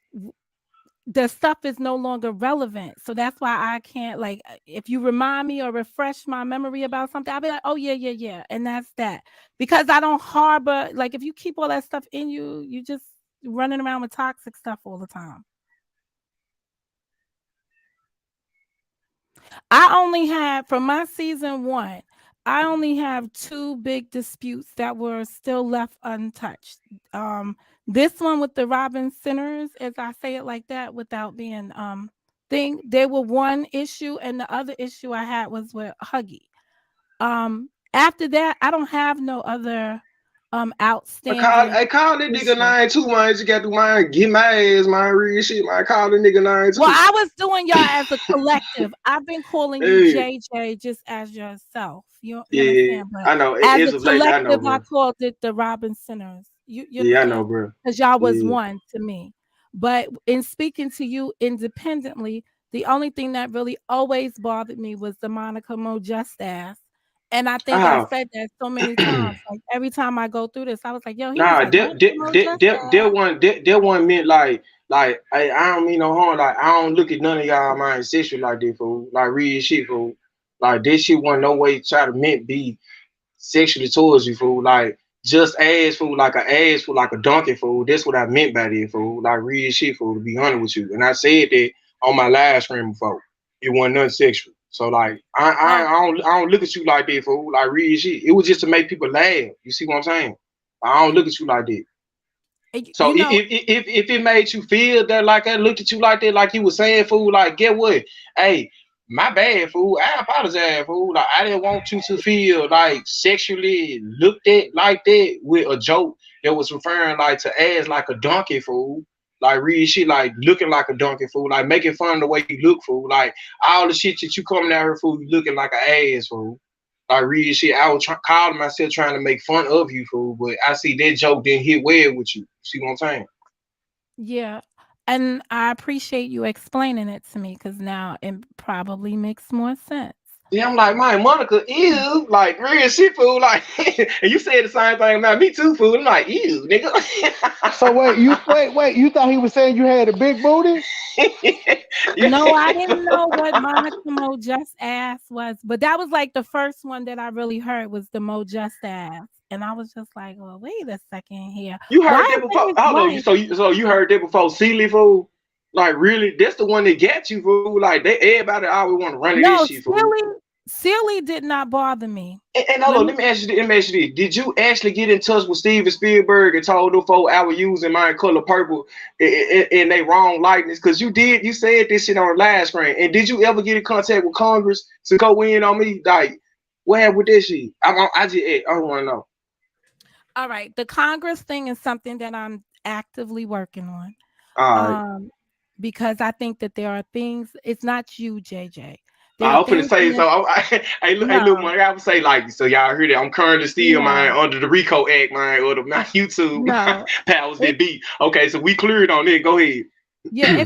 the stuff is no longer relevant. So that's why I can't, like, if you remind me or refresh my memory about something, I'll be like, oh yeah, yeah, yeah. And that's that. Because I don't harbor, like, if you keep all that stuff in you, you just running around with toxic stuff all the time. I only had from my season 1, I only have 2 big disputes that were still left untouched. This one with the Robin Sinners, as I say it like that without being thing, there were one issue, and the other issue I had was with Huggy. After that, I don't have no other outstanding I call that nigga issue. nine too, man. You got to mind get my ass, man. Real shit, man. Call that nigga nine Well, too. I was doing y'all as a collective. I've been calling you Hey, JJ just as yourself. You yeah, understand? But I know. as It's a of late, I know, collective, I bro. called it the Robin Sinners. You Yeah, I know, understand? bro. Because y'all was Yeah, one to me. But in speaking to you independently, the only thing that really always bothered me was the Monica Mo just ass. And I think I Ah, said that so many times. Like every time I go through this, I was like, yo, he was nah, like, Monica Mo just ass. that one meant like I don't mean no harm. Like I don't look at none of y'all mind sexual like that, fool. Like real shit, fool. Like this shit wasn't no way try to meant be sexually towards you, fool. Like just ass, fool. Like a ass, fool. Like a donkey, fool. That's what I meant by that, fool. Like real shit, fool. To be honest with you, and I said that on my live stream before. It wasn't nothing sexual. So like Oh, I don't look at you like that, fool. Like real shit. It was just to make people laugh. You see what I'm saying? I don't look at you like that. So you know, if it made you feel that like I look at you like that, like you was saying, fool, like get what? Hey, my bad, fool. I apologize, fool. Like I didn't want you to feel like sexually looked at like that with a joke that was referring like to ass like a donkey, fool. Like real shit, like looking like a donkey, fool. Like making fun of the way you look, fool. Like all the shit that you coming out here, fool, you looking like an ass, fool. Like real shit, I was calling myself trying to make fun of you, fool. But I see that joke didn't hit well with you. See what I'm saying? yeah. And I appreciate you explaining it to me because now it probably makes more sense. Yeah, I'm like, man, Monica, ew, like real shit, fool. Like, and you said the same thing about me too, fool. I'm like, ew, So nigga. wait, you thought he was saying you had a big booty? Yeah. No, I didn't know what Monica Mo Just Ass was, but that was like the first one that I really heard was the Mo Just Ass. And I was just like, well, wait a second here. You Why heard that isn't before? his Hold on, wife? so you heard that before, Sealy, fool? Like, really? That's the one that got you, fool. Like, they everybody always want to run to this No, shit, fool. Silly did not bother me. And hold Let on, me let me ask you this. Did you actually get in touch with Steven Spielberg and told them folks I was using my color purple in they wrong likeness? Because you said this shit on the live screen. And did you ever get in contact with Congress to go in on me? Like, what happened with this shit? I don't want to know. all right. The Congress thing is something that I'm actively working on. All right. Um, because I think that there are things, it's not you, JJ. There are I was finna things say in so. this, Hey, look, no, man. I would say like, so y'all heard it. I'm currently still mine no, under the RICO Act, mine, or the my YouTube no. powers It that be. Okay, so we cleared on it. Go ahead. Yeah,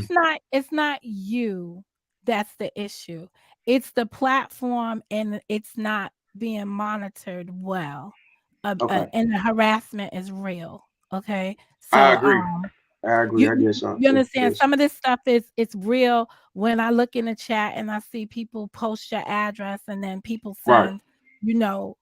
it's not you that's the issue. It's the platform and it's not being monitored well. Okay, And the harassment is real. Okay. I So agree. I agree. you I guess so you too. understand Yes. some of this stuff is it's real when I look in the chat and I see people post your address and then people Right. send, you know,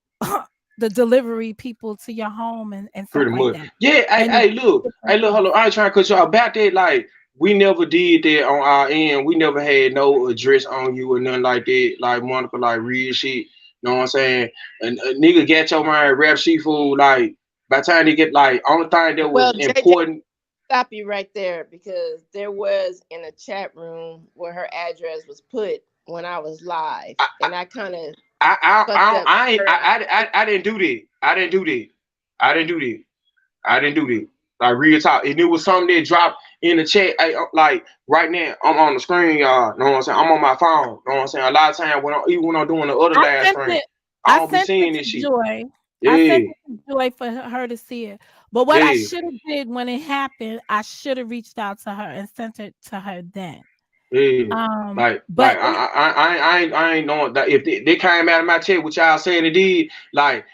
the delivery people to your home and stuff Pretty like much. that. Yeah. And it's Hey, different look. things. Hold on. I ain't trying to cut you off about that. Like, we never did that on our end. We never had no address on you or nothing like that. Like Monica, like real shit. Know what I'm saying? And a nigga get your mind rap shit food. Like by the time they get like only thing that was Well, JJ, important. stop you right there because there was in a chat room where her address was put when I was live, and I kind of fucked up her. I didn't do that. I didn't do that. I didn't do that. I didn't do that. Like real talk. And it was something that dropped in the chat. Like right now, I'm on the screen, y'all. Know what I'm saying? I'm on my phone. Know what I'm saying? A lot of times even when I'm doing the other I live sent stream, it. I I don't be sent it seeing to this shit. Joy. I sent Yeah, it to Joy for her to see it. But what I yeah, should have did when it happened, I should have reached out to her and sent it to her then. yeah. Like But it, I ain't knowing that if they came out of my chat, which y'all saying it did, like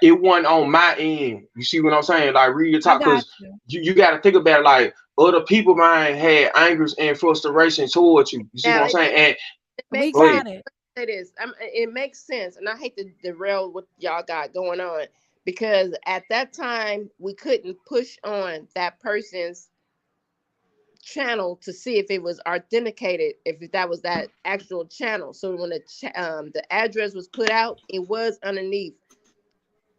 it wasn't on my end. You see what I'm saying? Like real I talk, got because you. you got to think about it. Like other people, mind had angers and frustration towards you. You see what Now I'm saying? And it We makes go sense. ahead. got it. It is. It makes sense, and I hate to derail what y'all got going on because at that time we couldn't push on that person's channel to see if it was authenticated, if that was that actual channel. So when the address was put out, it was underneath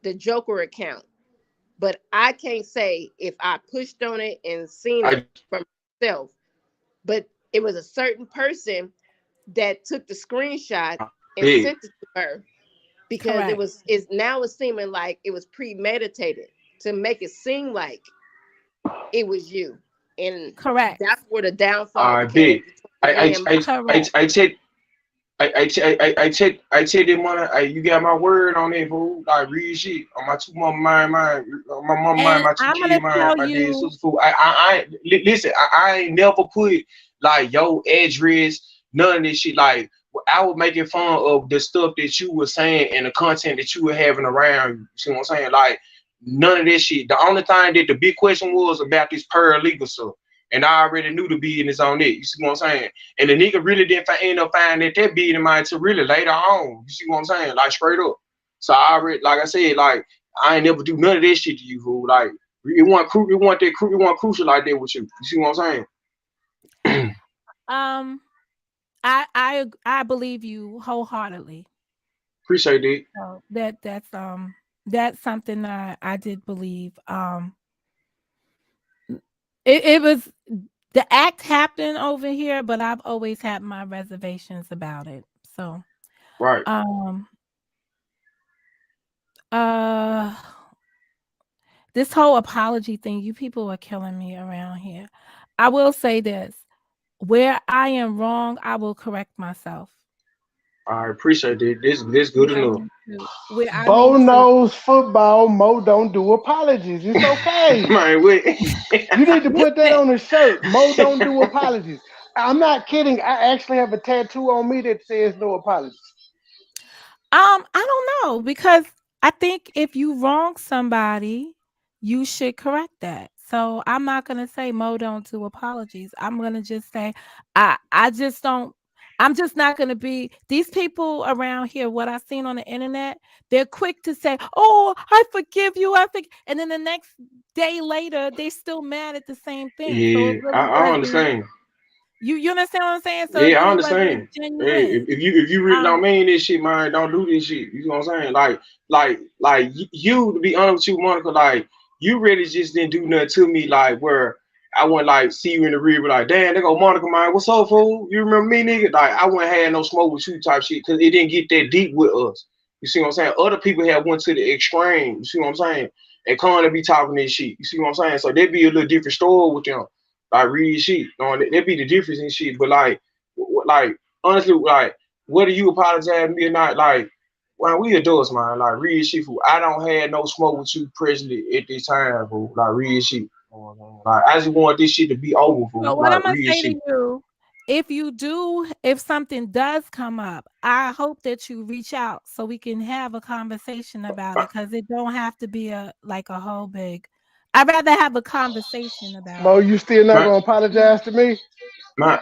the Joker account. But I can't say if I pushed on it and seen I it from myself. But it was a certain person that took the screenshot and big. sent it to her because Correct. it's now it's seeming like it was premeditated to make it seem like it was you. And Correct. that's where the downfall I became big. between I me I and my I I Correct. I check. I check that money. You got my word on that, fool. Like real shit on my two mama mind, my mama mind, And my two I'm gonna kid mind, tell my dead you, sister fool. Listen. I ain't never put like your address, none of this shit. Like I was making fun of the stuff that you were saying and the content that you were having around. You see what I'm saying? Like none of this shit. The only thing that the big question was about this paralegal stuff. And I already knew the business on it. You see what I'm saying? And the nigga really didn't end up finding that beat in mind till really later on. You see what I'm saying? Like straight up. So I already, like I said, like I ain't never do none of this shit to you, fool. Like it wasn't crucial like that with you. You see what I'm saying? um, I believe you wholeheartedly. Appreciate it. So that's something that I did believe. It was the act happened over here, but I've always had my reservations about it. So Right. um uh this whole apology thing, you people are killing me around here. I will say this. Where I am wrong, I will correct myself. I appreciate it. This good enough. Where I Bo need to knows football. Mo don't do apologies. It's okay. Man, wait. You need to put that listen. on a shirt. Mo don't do apologies. I'm not kidding. I actually have a tattoo on me that says no apologies. I don't know because I think if you wrong somebody, you should correct that. So I'm not gonna say Mo don't do apologies. I'm gonna just say I just don't. I'm just not gonna be these people around here. What I've seen on the internet, they're quick to say, "Oh, I forgive you," and then the next day later, they're still mad at the same thing. So it Yeah, really I wasn't. understand. You understand what I'm saying? So it Yeah, I really wasn't understand. Hey, genuine. if you really don't Um, mean this shit, man, don't do this shit. You know what I'm saying? You to be honest with you, Monica, like you really just didn't do nothing to me, like where I wouldn't like see you in the rear, be like, damn, they go Monica, man, what's up, fool? You remember me, nigga? Like I wouldn't have no smoke with you type shit, cause it didn't get that deep with us. You see what I'm saying? Other people have went to the extreme. You see what I'm saying? And come to be talking this shit. You see what I'm saying? So there'd be a little different story with them. Like real shit. There'd be the difference in shit, but like honestly, like whether you apologize to me or not, like when we adults, man, like real shit, fool. I don't have no smoke with you presently at this time, fool. Like real shit. Like I just want this shit to be over, So fool. what I'm Like gonna real say to shit. you, if something does come up, I hope that you reach out so we can have a conversation about it because it don't have to be a whole big. I'd rather have a conversation about Mo, it. you still not My gonna apologize to me? my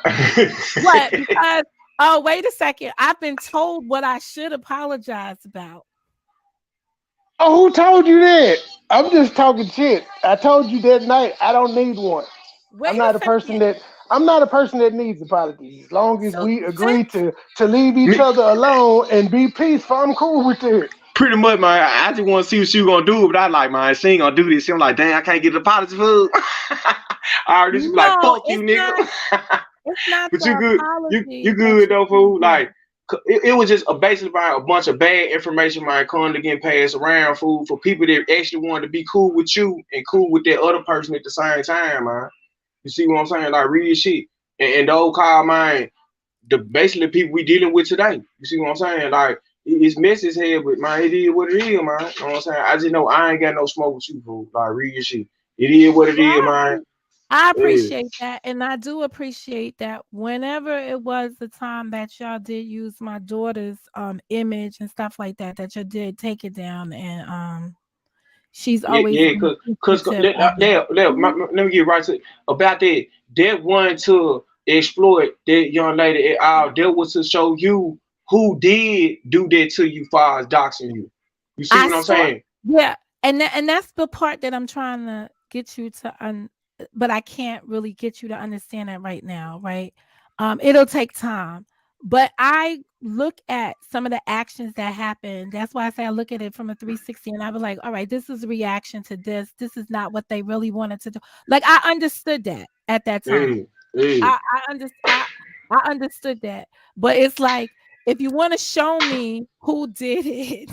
What? Because oh, wait a second. I've been told what I should apologize about. Oh, who told you that? I'm just talking shit. I told you that night I don't need one. I'm Wait a not a person second. that I'm not a person that needs apologies. As long as So we agree since to leave each me other alone and be peaceful, I'm cool with it. pretty much, man. I just want to see what she gonna do, but I like, man, she ain't gonna do this. I'm like, dang, I can't get an apology for. I already just be like, no, fuck you, nigga. it's not But you the good. You apology that good you though, can't fool. get. Like it was just basically about a bunch of bad information, man, coming to get passed around, fool, for people that actually wanted to be cool with you and cool with that other person at the same time, man. You see what I'm saying? Like real shit. And those call man, the basically the people we dealing with today. You see what I'm saying? Like it's messy as hell, but man, it is what it is, man. You know what I'm saying? I just know I ain't got no smoke with you, fool. Like real shit. It is what it is, Well, man. I Yeah. appreciate that, and I do appreciate that whenever it was the time that y'all did use my daughter's image and stuff like that, that you did take it down, and she's Yeah, always yeah, been cause appreciative of it. Mhm. let me get right to about that. That one to exploit that young lady at all. That was to show you who did do that to you, far as doxing you. You see I what I'm saw, saying? yeah, and that's the part that I'm trying to get you to but I can't really get you to understand that right now, right? It'll take time. But I look at some of the actions that happen. That's why I say I look at it from a 360 and I was like, all right, this is a reaction to this. This is not what they really wanted to do. Like I understood that at that time. Hey, hey. I understood that. But it's like if you want to show me who did it,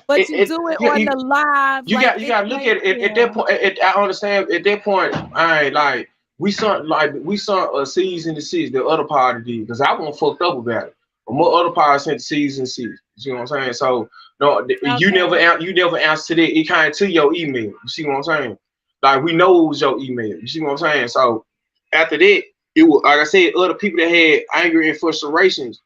but you It do it on the live, like you it's got to look like, at it at yeah. that point. I understand at that point. I ain't like we saw a season to season the other party did because I wasn't fucked up about it. But more other parts sent to C's and C's. You see what I'm saying? So no, Okay. you never answer that. It came to your email. You see what I'm saying? Like we know it was your email. You see what I'm saying? So after that, it was like I said, other people that had anger and frustrations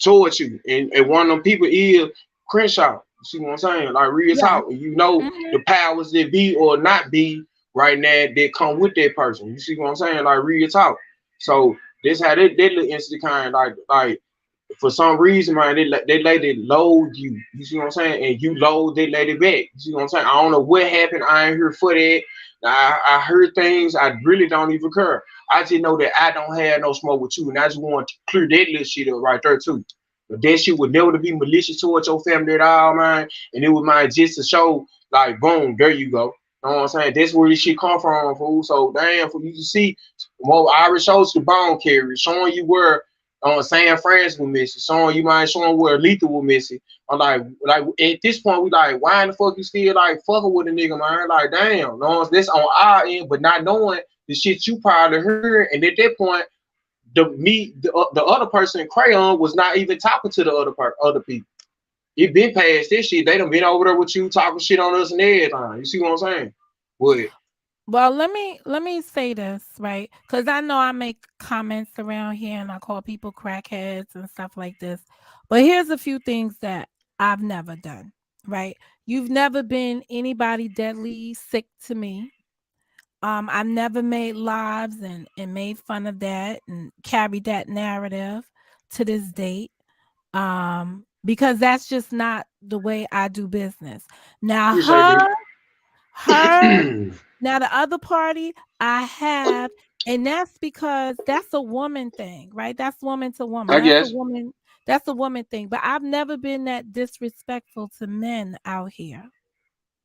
towards you. And one of them people is Crenshaw. You see what I'm saying? Like real Yeah. talk. And you know Hmm. the powers that be or not be right now that come with that person. You see what I'm saying? Like real talk. So this how that little incident kind of like for some reason, man, they let it load you. You see what I'm saying? And you load, they let it back. You see what I'm saying? I don't know what happened. I ain't here for that. I heard things. I really don't even care. I just know that I don't have no smoke with you, and I just want to clear that little shit up right there too. But that shit would never be malicious towards your family at all, man. And it was mine just to show, like, boom, there you go. You know what I'm saying? That's where this shit come from, fool. So damn, for you to see more Irish shows the bone carrier, showing you where San Fran's was missing, showing you mind showing where Lethal was missing. I'm like at this point we like, why in the fuck you still like fucking with a nigga, man? Like damn, no, this on our end, but not knowing the shit you probably heard, and at that point, the other person Crayon was not even talking to the other people. It been past this shit. They done been over there with you talking shit on us and everything. You see what I'm saying? What? Well, let me say this, right? Because I know I make comments around here and I call people crackheads and stuff like this. But here's a few things that I've never done, right? You've never been anybody deadly sick to me. I've never made lives and made fun of that and carried that narrative to this date. Because that's just not the way I do business. Now Appreciate her that. now the other party I have, and that's because that's a woman thing, right? That's woman to woman. I guess. That's a woman thing. But I've never been that disrespectful to men out here.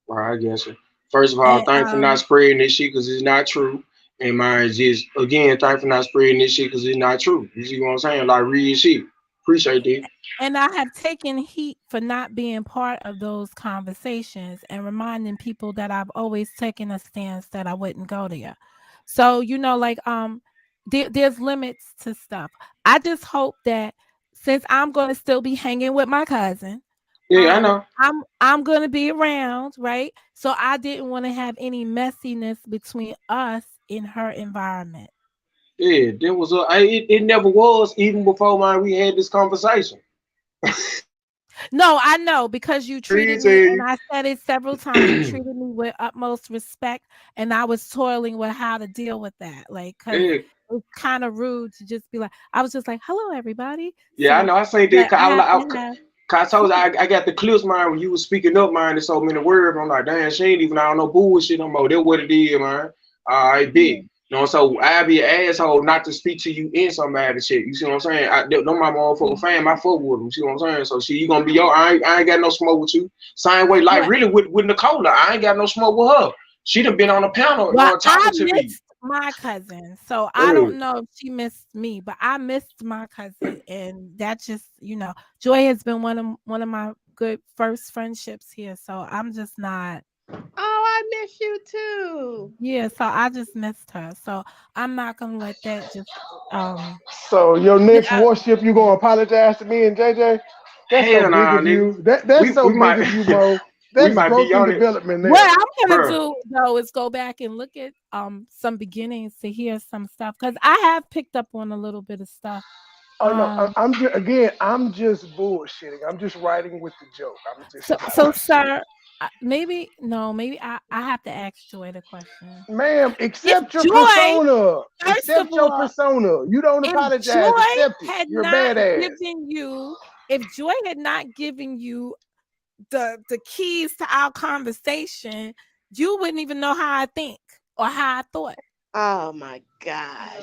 All right, I guess. First of all, And thank for not spreading this shit because it's not true. And mine just again, thank for not spreading this shit because it's not true. You see what I'm saying? Like real shit. Appreciate that. And I have taken heat for not being part of those conversations and reminding people that I've always taken a stance that I wouldn't go there. So, like there's limits to stuff. I just hope that since I'm going to still be hanging with my cousin, Yeah, I know. I'm going to be around, right? So I didn't want to have any messiness between us in her environment. Yeah, there was it never was even before man we had this conversation. No, I know because you Real treated tell me, and you. I said it several times. You treated me with utmost respect, and I was toiling with how to deal with that. Like, because Yeah, it's kind of rude to just be like, I was just like, "Hello, everybody." yeah, I So, know. I seen that. but Cause I I was have like, to have, cause I told you yeah, I got the clips, man. When you was speaking up, man, in so many words, I'm like, damn, she ain't even on no bullshit no more. That's what it is, man. All right, big. yeah. You know, so I be an asshole not to speak to you in some bad shit. You see what I'm saying? No, my motherfucking Mhm. fam, I fuck with them. You see what I'm saying? So she, you gonna be I ain't got no smoke with you. Same way, like Well, really with Nicola, I ain't got no smoke with her. She done been on the panel well, I talking to me. missed my cousin, so I Uh, don't know if she missed me, but I missed my cousin, and that just, Joy has been one of my good first friendships here. So I'm just not. Oh, I miss you too. Yeah, so I just missed her. So I'm not gonna let that just um So your get next up. warship, you gonna apologize to me and JJ? That's so hell big nah, of nigga. you. That's so We big might of you, Mo. we That's might be growth and on it, development What there. I'm gonna bro. do though is go back and look at some beginnings to hear some stuff because I have picked up on a little bit of stuff. Oh no, Um I'm just again, I'm just bullshitting. I'm just writing with the joke. I'm just so sir, maybe no, maybe I have to ask Joy the question. ma'am, If accept your Joy, persona. first of Accept your all, persona. You don't if apologize. Joy Accept it. had You're a not badass. given you, if Joy had not given you the keys to our conversation, you wouldn't even know how I think or how I thought. Oh my gosh.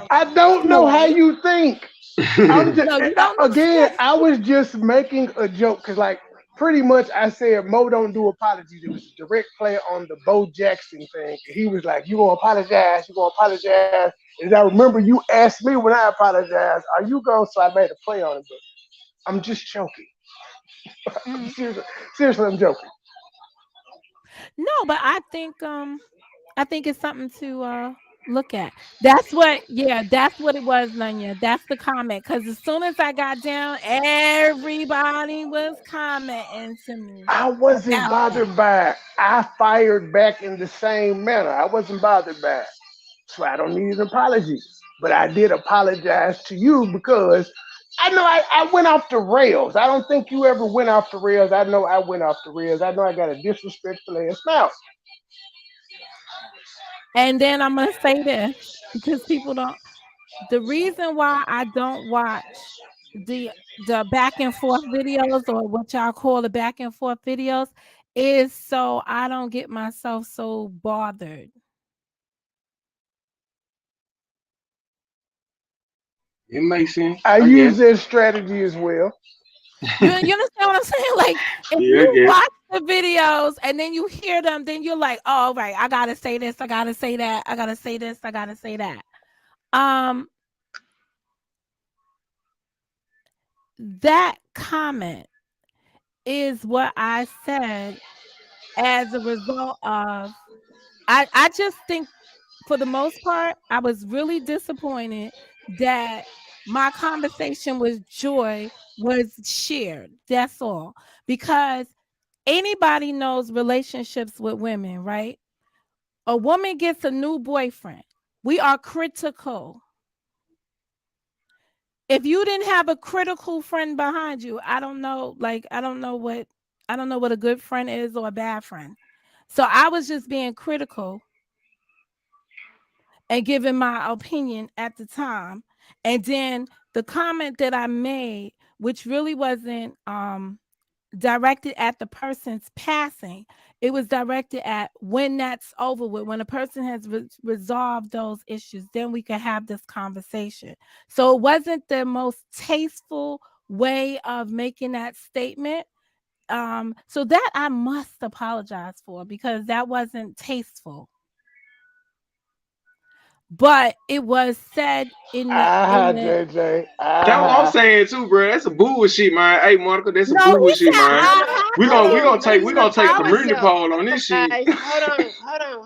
I don't know how Joy, you think. I'm just no, you don't know again. shit. I was just making a joke because, like, pretty much I said Mo don't do apologies. It was a direct play on the Bo Jackson thing. And he was like, "You gonna apologize? You gonna apologize?" And I remember you asked me when I apologized, "Are you going?" So I made a play on it, but I'm just joking. Mhm. Seriously, seriously, I'm joking. No, but I think it's something to Look at that's what yeah, that's what it was, Nanya. That's the comment. Cause as soon as I got down, everybody was commenting to me I wasn't about that. bothered by it. I fired back in the same manner. I wasn't bothered by it. So I don't need an apology. But I did apologize to you because I know I went off the rails. I don't think you ever went off the rails. I know I went off the rails. I know I got a disrespectful ass mouth. And then I'm gonna say this because people don't the reason why I don't watch the back and forth videos or what y'all call the back and forth videos is so I don't get myself so bothered. It makes sense, I I use guess. that strategy as well. You understand what I'm saying? Like if Yeah, I you guess. watch the videos and then you hear them, then you're like, oh right, I gotta say this, I gotta say that, I gotta say this, I gotta say that. Um that comment is what I said as a result of I just think for the most part, I was really disappointed that my conversation with Joy was shared. That's all. Because anybody knows relationships with women, right? A woman gets a new boyfriend. We are critical. If you didn't have a critical friend behind you, I don't know, like I don't know what a good friend is or a bad friend. So I was just being critical and giving my opinion at the time. And then the comment that I made, which really wasn't directed at the person's passing, it was directed at when that's over with, when a person has resolved those issues, then we can have this conversation. So it wasn't the most tasteful way of making that statement. So that I must apologize for because that wasn't tasteful, but it was said in Aha, the JJ. That's what I'm Aha. saying too, bro. That's a bullshit, man. Hey, Monica, that's a no, he bullshit, said man. No, I no, We have gonna hold we to. on. gonna Let take me we speak gonna take a for community myself. poll on Hold this on, shit. guys.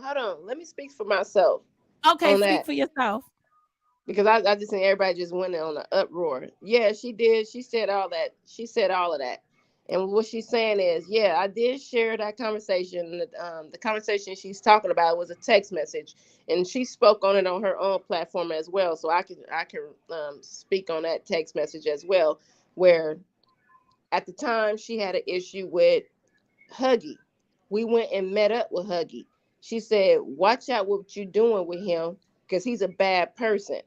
Hold on. Let me speak for myself Okay, on speak that for yourself. because I just think everybody just went on an uproar. Yeah, she did. She said all that. She said all of that. And what she's saying is, yeah, I did share that conversation. The conversation she's talking about was a text message, and she spoke on it on her own platform as well. So I can speak on that text message as well, where at the time she had an issue with Huggy. We went and met up with Huggy. She said, "Watch out what you're doing with him, because he's a bad person."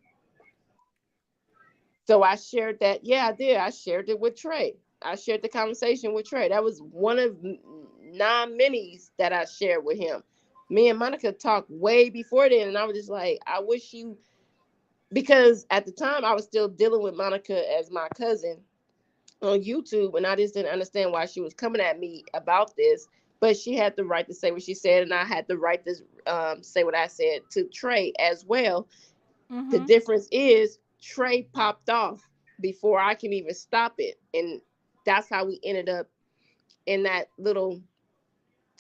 So I shared that. Yeah, I did. I shared it with Trey. I shared the conversation with Trey. That was one of nine minis that I shared with him. Me and Monica talked way before then, and I was just like, I wish you, because at the time I was still dealing with Monica as my cousin on YouTube, and I just didn't understand why she was coming at me about this. But she had the right to say what she said, and I had the right to say what I said to Trey as well. The Mm-hmm. difference is Trey popped off before I can even stop it, and that's how we ended up in that little.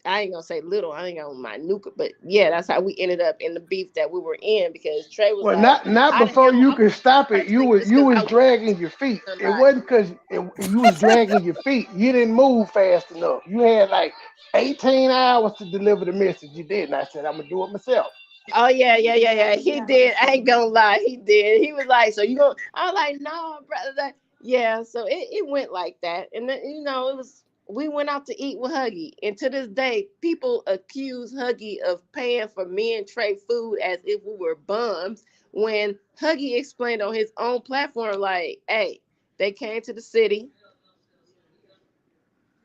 I ain't gonna say little. I ain't gonna minutia, but yeah, that's how we ended up in the beef that we were in, because Trey was Well, like, not "How the before hell you I'm could stop it. You cussing was just you because was I was dragging your feet. It somebody?" wasn't because you was dragging your feet. You didn't move fast enough. You had like 18 hours to deliver the message. You did, and I said I'm gonna do it myself. Oh yeah. He did. I ain't gonna lie, he did. He was like, "So you gonna?" I was like, "No, brother." Yeah. So it went like that, and then it was. We went out to eat with Huggy, and to this day, people accuse Huggy of paying for me and Trey food as if we were bums. When Huggy explained on his own platform, like, "Hey, they came to the city,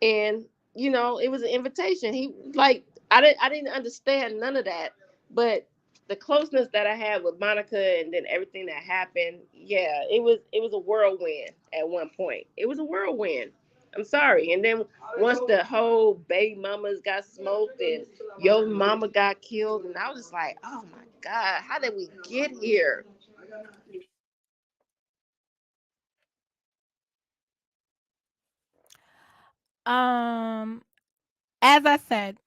and it was an invitation." He like I didn't understand none of that, but the closeness that I had with Monica and then everything that happened, yeah, it was a whirlwind. At one point it was a whirlwind. I'm sorry. And then once the whole baby mamas got smoked and your mama got killed, and I was just like, oh my god, how did we get here? Um, as I said,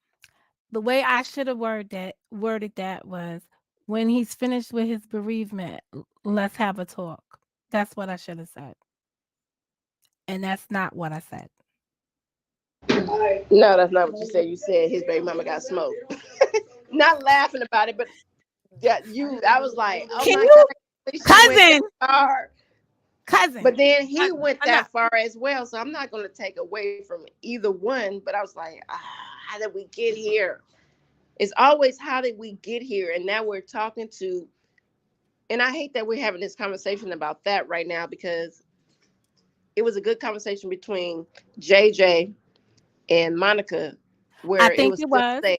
the way I should have worded that was when he's finished with his bereavement, let's have a talk. That's what I should have said. And that's not what I said. No, that's not what you said. You said his baby mama got smoked. Not laughing about it, but yeah, you. I was like, oh Can my god, you, she went that cousin, far. cousin, But then he went enough. that far as well, so I'm not going to take away from either one. But I was like, how did we get here? It's always how did we get here, and now we're talking to. And I hate that we're having this conversation about that right now because it was a good conversation between JJ and Monica, I where it think was it still was. saying,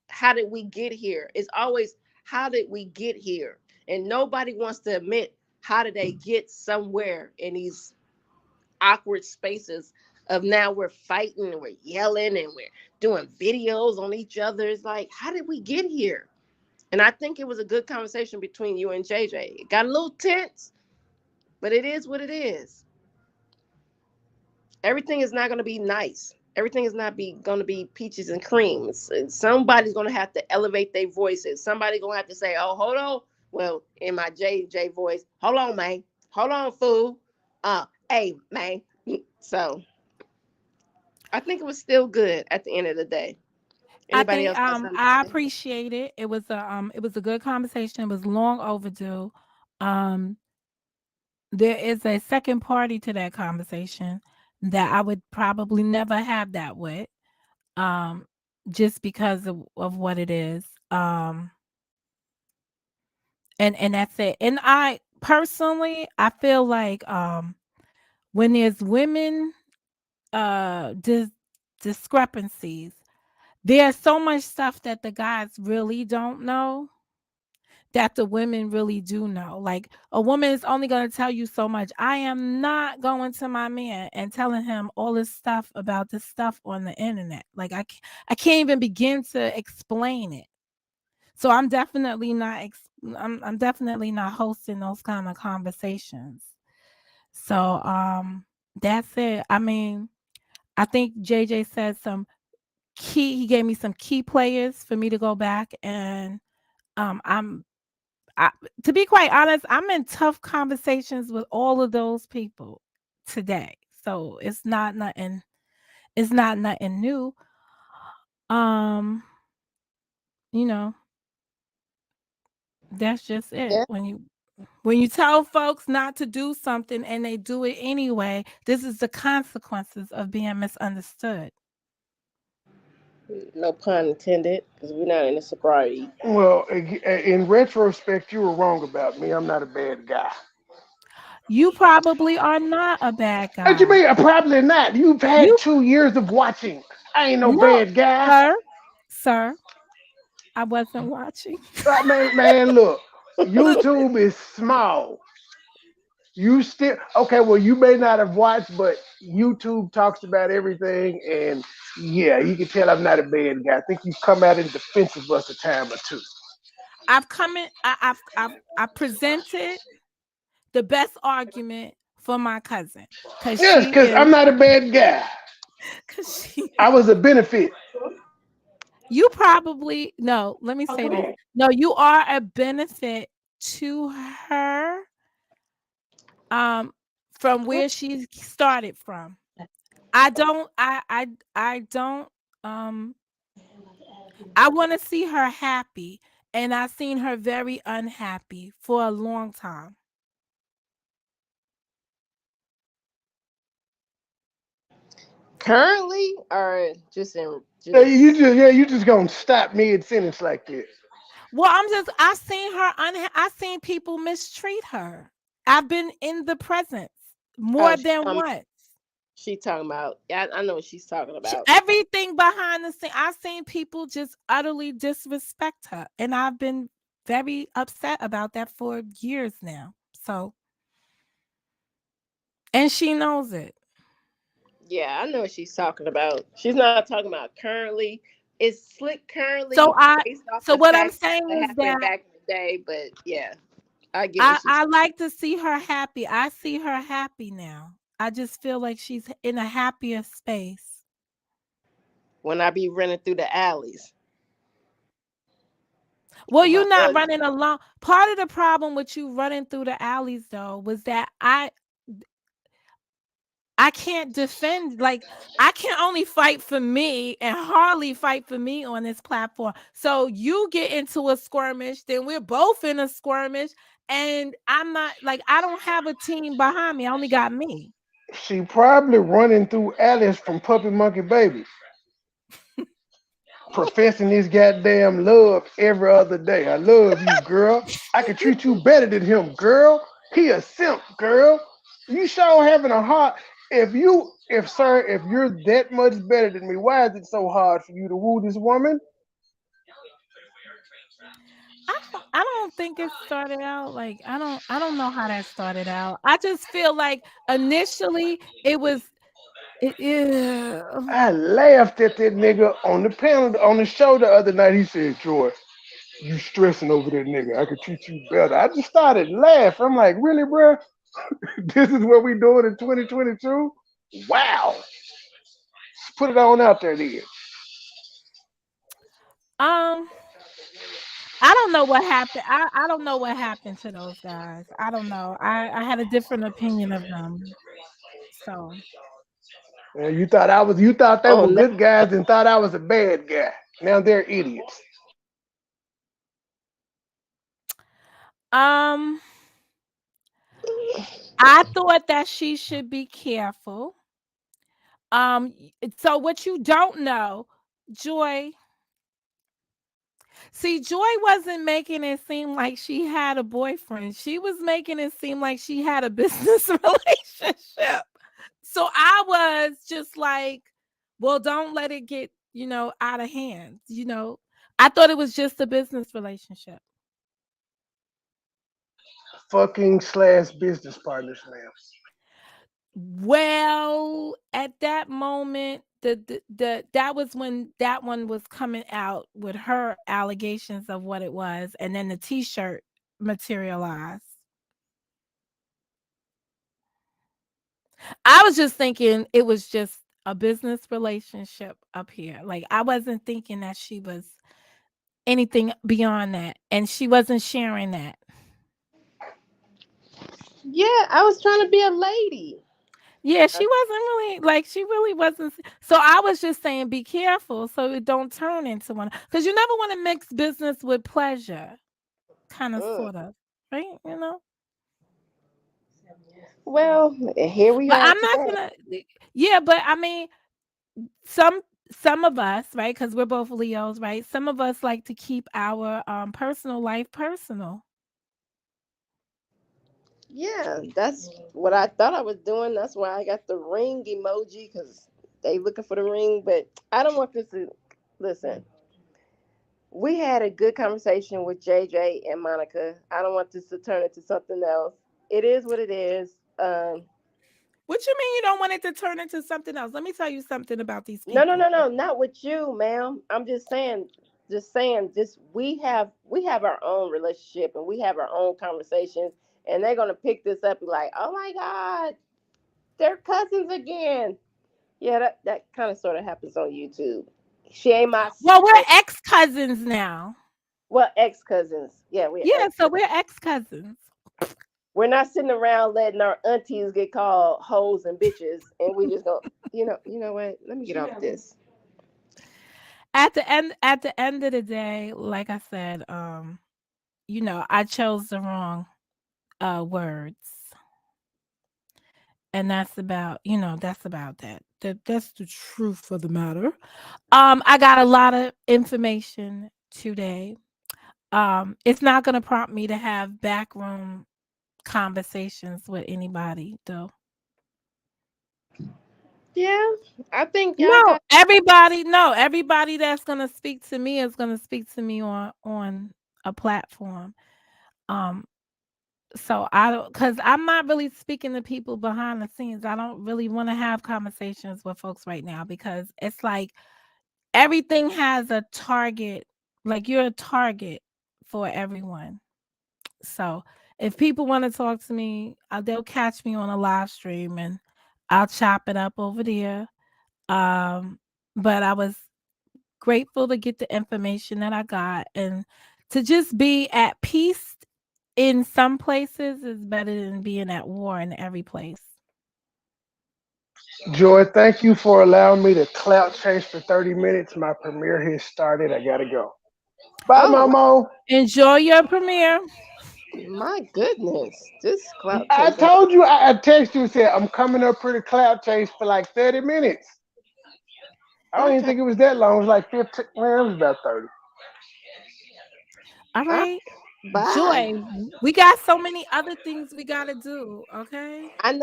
how did we get here? It's always how did we get here? And nobody wants to admit how did they get somewhere in these awkward spaces of now we're fighting and we're yelling and we're doing videos on each other. It's like, how did we get here? And I think it was a good conversation between you and JJ. It got a little tense, but it is what it is. Everything is not going to be nice. Everything is not be going to be peaches and creams. Somebody's going to have to elevate their voices. Somebody's going to have to say, "Oh, hold on." Well, in my JJ voice, "Hold on, man. Hold on, fool. Hey, man." So I think it was still good at the end of the day. I Anybody think else got something I to say? appreciate it. It was a good conversation. It was long overdue. Um there is a second party to that conversation that I would probably never have that with. Um just because of what it is. And that's it. And I personally I feel like when there's women discrepancies, there's so much stuff that the guys really don't know that the women really do know. Like a woman is only going to tell you so much. I am not going to my man and telling him all this stuff about this stuff on the internet. Like I can't even begin to explain it. So I'm definitely not hosting those kind of conversations. So that's it. I mean, I think JJ said he gave me some key players for me to go back and um I'm I, to be quite honest, I'm in tough conversations with all of those people today. So it's not nothing new. Um, you know, that's just it. Yeah. When you tell folks not to do something and they do it anyway, this is the consequences of being misunderstood. No pun intended, because we're not in a sobriety. Well, in retrospect, you were wrong about me. I'm not a bad guy. You probably are not a bad What you guy. mean? Probably not. You've had You 2 years of watching. I ain't no no, bad guy. sir, sir, I wasn't watching. Right, man, look, YouTube is small. You still okay? Well, you may not have watched, but YouTube talks about everything, and yeah, you can tell I'm not a bad guy. I think you've come out in defense of us a time or two. I've come in. I presented the best argument for my cousin Yes, because I'm not a bad guy. cause she I was a benefit. you probably no, let me say this. No, you are a benefit to her um from where she started from. I don't I don't um I want to see her happy and I've seen her very unhappy for a long time. Currently, or just in You just just you just gonna stop mid sentence like this. Well, I seen her I seen people mistreat her. I've been in the presence oh more than once. she talking about. Yeah, I know what she's talking about. Everything behind the scene, I've seen people just utterly disrespect her, and I've been very upset about that for years now. So, and she knows it. Yeah, I know what she's talking about. She's not talking about currently. It's slick So currently I, based off so the what I'm fact saying that is happened that back in the day. But yeah, I get what she's. I like to see her happy. I see her happy now. I just feel like she's in a happier space. When I be running through the alleys. Well, My you're not ugly. running along. Part of the problem with you running through the alleys though was that I can't defend, like, I can only fight for me and hardly fight for me on this platform. So you get into a skirmish, then we're both in a skirmish, and I'm not like I don't have a team behind me. I only got me. She probably running through Alice from Puppy Monkey Baby, professing this goddamn love every other day. I love you, girl. I can treat you better than him, girl. He a simp, girl. You sure having a heart. If you're that much better than me, why is it so hard for you to woo this woman? I don't think it started out like I don't know how that started out. I just feel like initially it was it, yeah. I laughed at that nigga on the panel on the show the other night. He said, "Joy, you stressing over that nigga. I could treat you better." I just started laughing. I'm like, really, bro? This is what we doing in 2022? Wow. Let's put it on out there then. Um I don't know what happened. I don't know what happened to those guys. I don't know. I had a different opinion of them. So, And you thought they Oh were no. good guys and thought I was a bad guy. Now they're idiots. um, I thought that she should be careful. So what you don't know, Joy. See, Joy wasn't making it seem like she had a boyfriend. She was making it seem like she had a business relationship. So I was just like, well, don't let it get, out of hand. I thought it was just a business relationship. Fucking slash business partners, ma'am. Well, at that moment, that was when that one was coming out with her allegations of what it was, and then the t-shirt materialized. I was just thinking it was just a business relationship up here. Like I wasn't thinking that she was anything beyond that, and she wasn't sharing that. Yeah, I was trying to be a lady. Yeah, I, she wasn't really like she really wasn't. So I was just saying, be careful so it don't turn into one. Because you never want to mix business with pleasure, kind of, mm. sort of, right? Well, here we But are I'm not today. gonna. Yeah, but I mean, some some of us, right? Because we're both Leos, right? Some of us like to keep our personal life personal. Yeah, that's what I thought I was doing. That's why I got the ring emoji because they looking for the ring. But I don't want this to listen. We had a good conversation with JJ and Monica. I don't want this to turn into something else. It is what it is. What you mean you don't want it to turn into something else? Let me tell you something about these No, no, people. no, no, not with you, ma'am. I'm just saying, just we have our own relationship and we have our own conversations, and they're gonna pick this up and be like, oh my god, they're cousins again. Yeah, that kind of sort of happens on YouTube. She ain't my Well, we're sister. ex cousins now. Well, ex cousins. Yeah, we're Yeah, ex. so we're ex cousins. We're not sitting around letting our aunties get called hoes and bitches, and we just go. You know what? Let me get off this. At the end of the day, like I said, I chose the wrong words. And that's about that. That's the truth of the matter. I got a lot of information today. It's not gonna prompt me to have backroom conversations with anybody though. Yeah, I think y'all No, got. everybody that's gonna speak to me is gonna speak to me on a platform. Um, so I don't, because I'm not really speaking to people behind the scenes. I don't really want to have conversations with folks right now because it's like everything has a target, like you're a target for everyone. So if people want to talk to me, they'll catch me on a live stream and I'll chop it up over there. Um, but I was grateful to get the information that I got and to just be at peace in some places is better than being at war in every place. Joy, thank you for allowing me to clout chase for 30 minutes. My premiere has started. I gotta go. Bye, Oh, Momo. Enjoy your premiere. my goodness. This clout I chase. told you, I texted you and said I'm coming up for the clout chase for like 30 minutes. I don't even Okay. think it was that long. It was like 15. Well, it was about 30. All All right. right. Bye. Joy, we got so many other things we got to do. Okay. I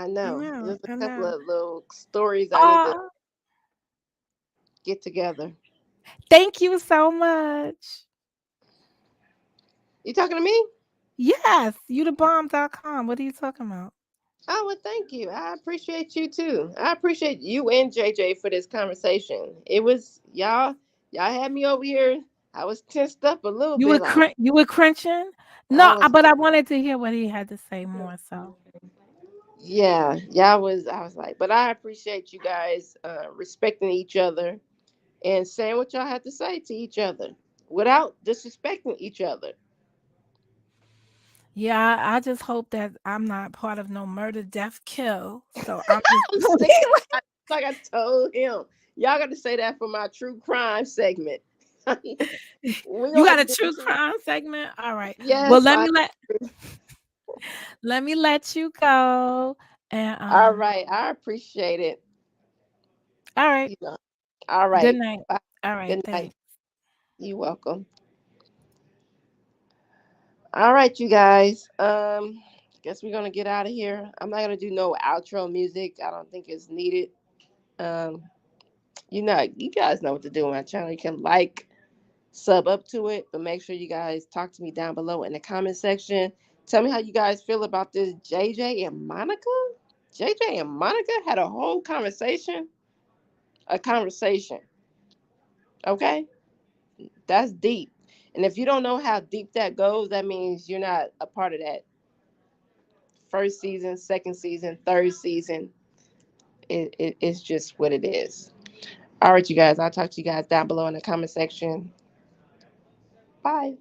I know. know. There's a I couple know. of little stories I need to Oh, get together. thank you so much. You talking to me? Yes, youdabomb.com. What are you talking about? Oh, well, thank you. I appreciate you too. I appreciate you and JJ for this conversation. It was y'all had me over here. I was tensed up a little bit. Like You were crunching? I No, was, but I wanted to hear what he had to say more so. yeah, y'all was. I was like, but I appreciate you guys respecting each other and saying what y'all had to say to each other without disrespecting each other. Yeah, I just hope that I'm not part of no murder, death, kill. So I'm just I'm sick. Like I told him, y'all got to say that for my true crime segment. We You gonna got have a to do a true true. crime segment? All right. Well, Yes, I. let me let you go. And All right, I appreciate it. all right. You know. All Good right. night. Bye. All right, Good night. thanks. You welcome. All right, you guys. Guess we're gonna get out of here. I'm not gonna do no outro music. I don't think it's needed. Um, you guys know what to do on my channel. You can like, sub up to it, but make sure you guys talk to me down below in the comment section. Tell me how you guys feel about this JJ and Monica. JJ and Monica had a whole conversation. A conversation. Okay? That's deep. And if you don't know how deep that goes, that means you're not a part of that first season, second season, third season. It's just what it is. All right, you guys. I'll talk to you guys down below in the comment section. Bye.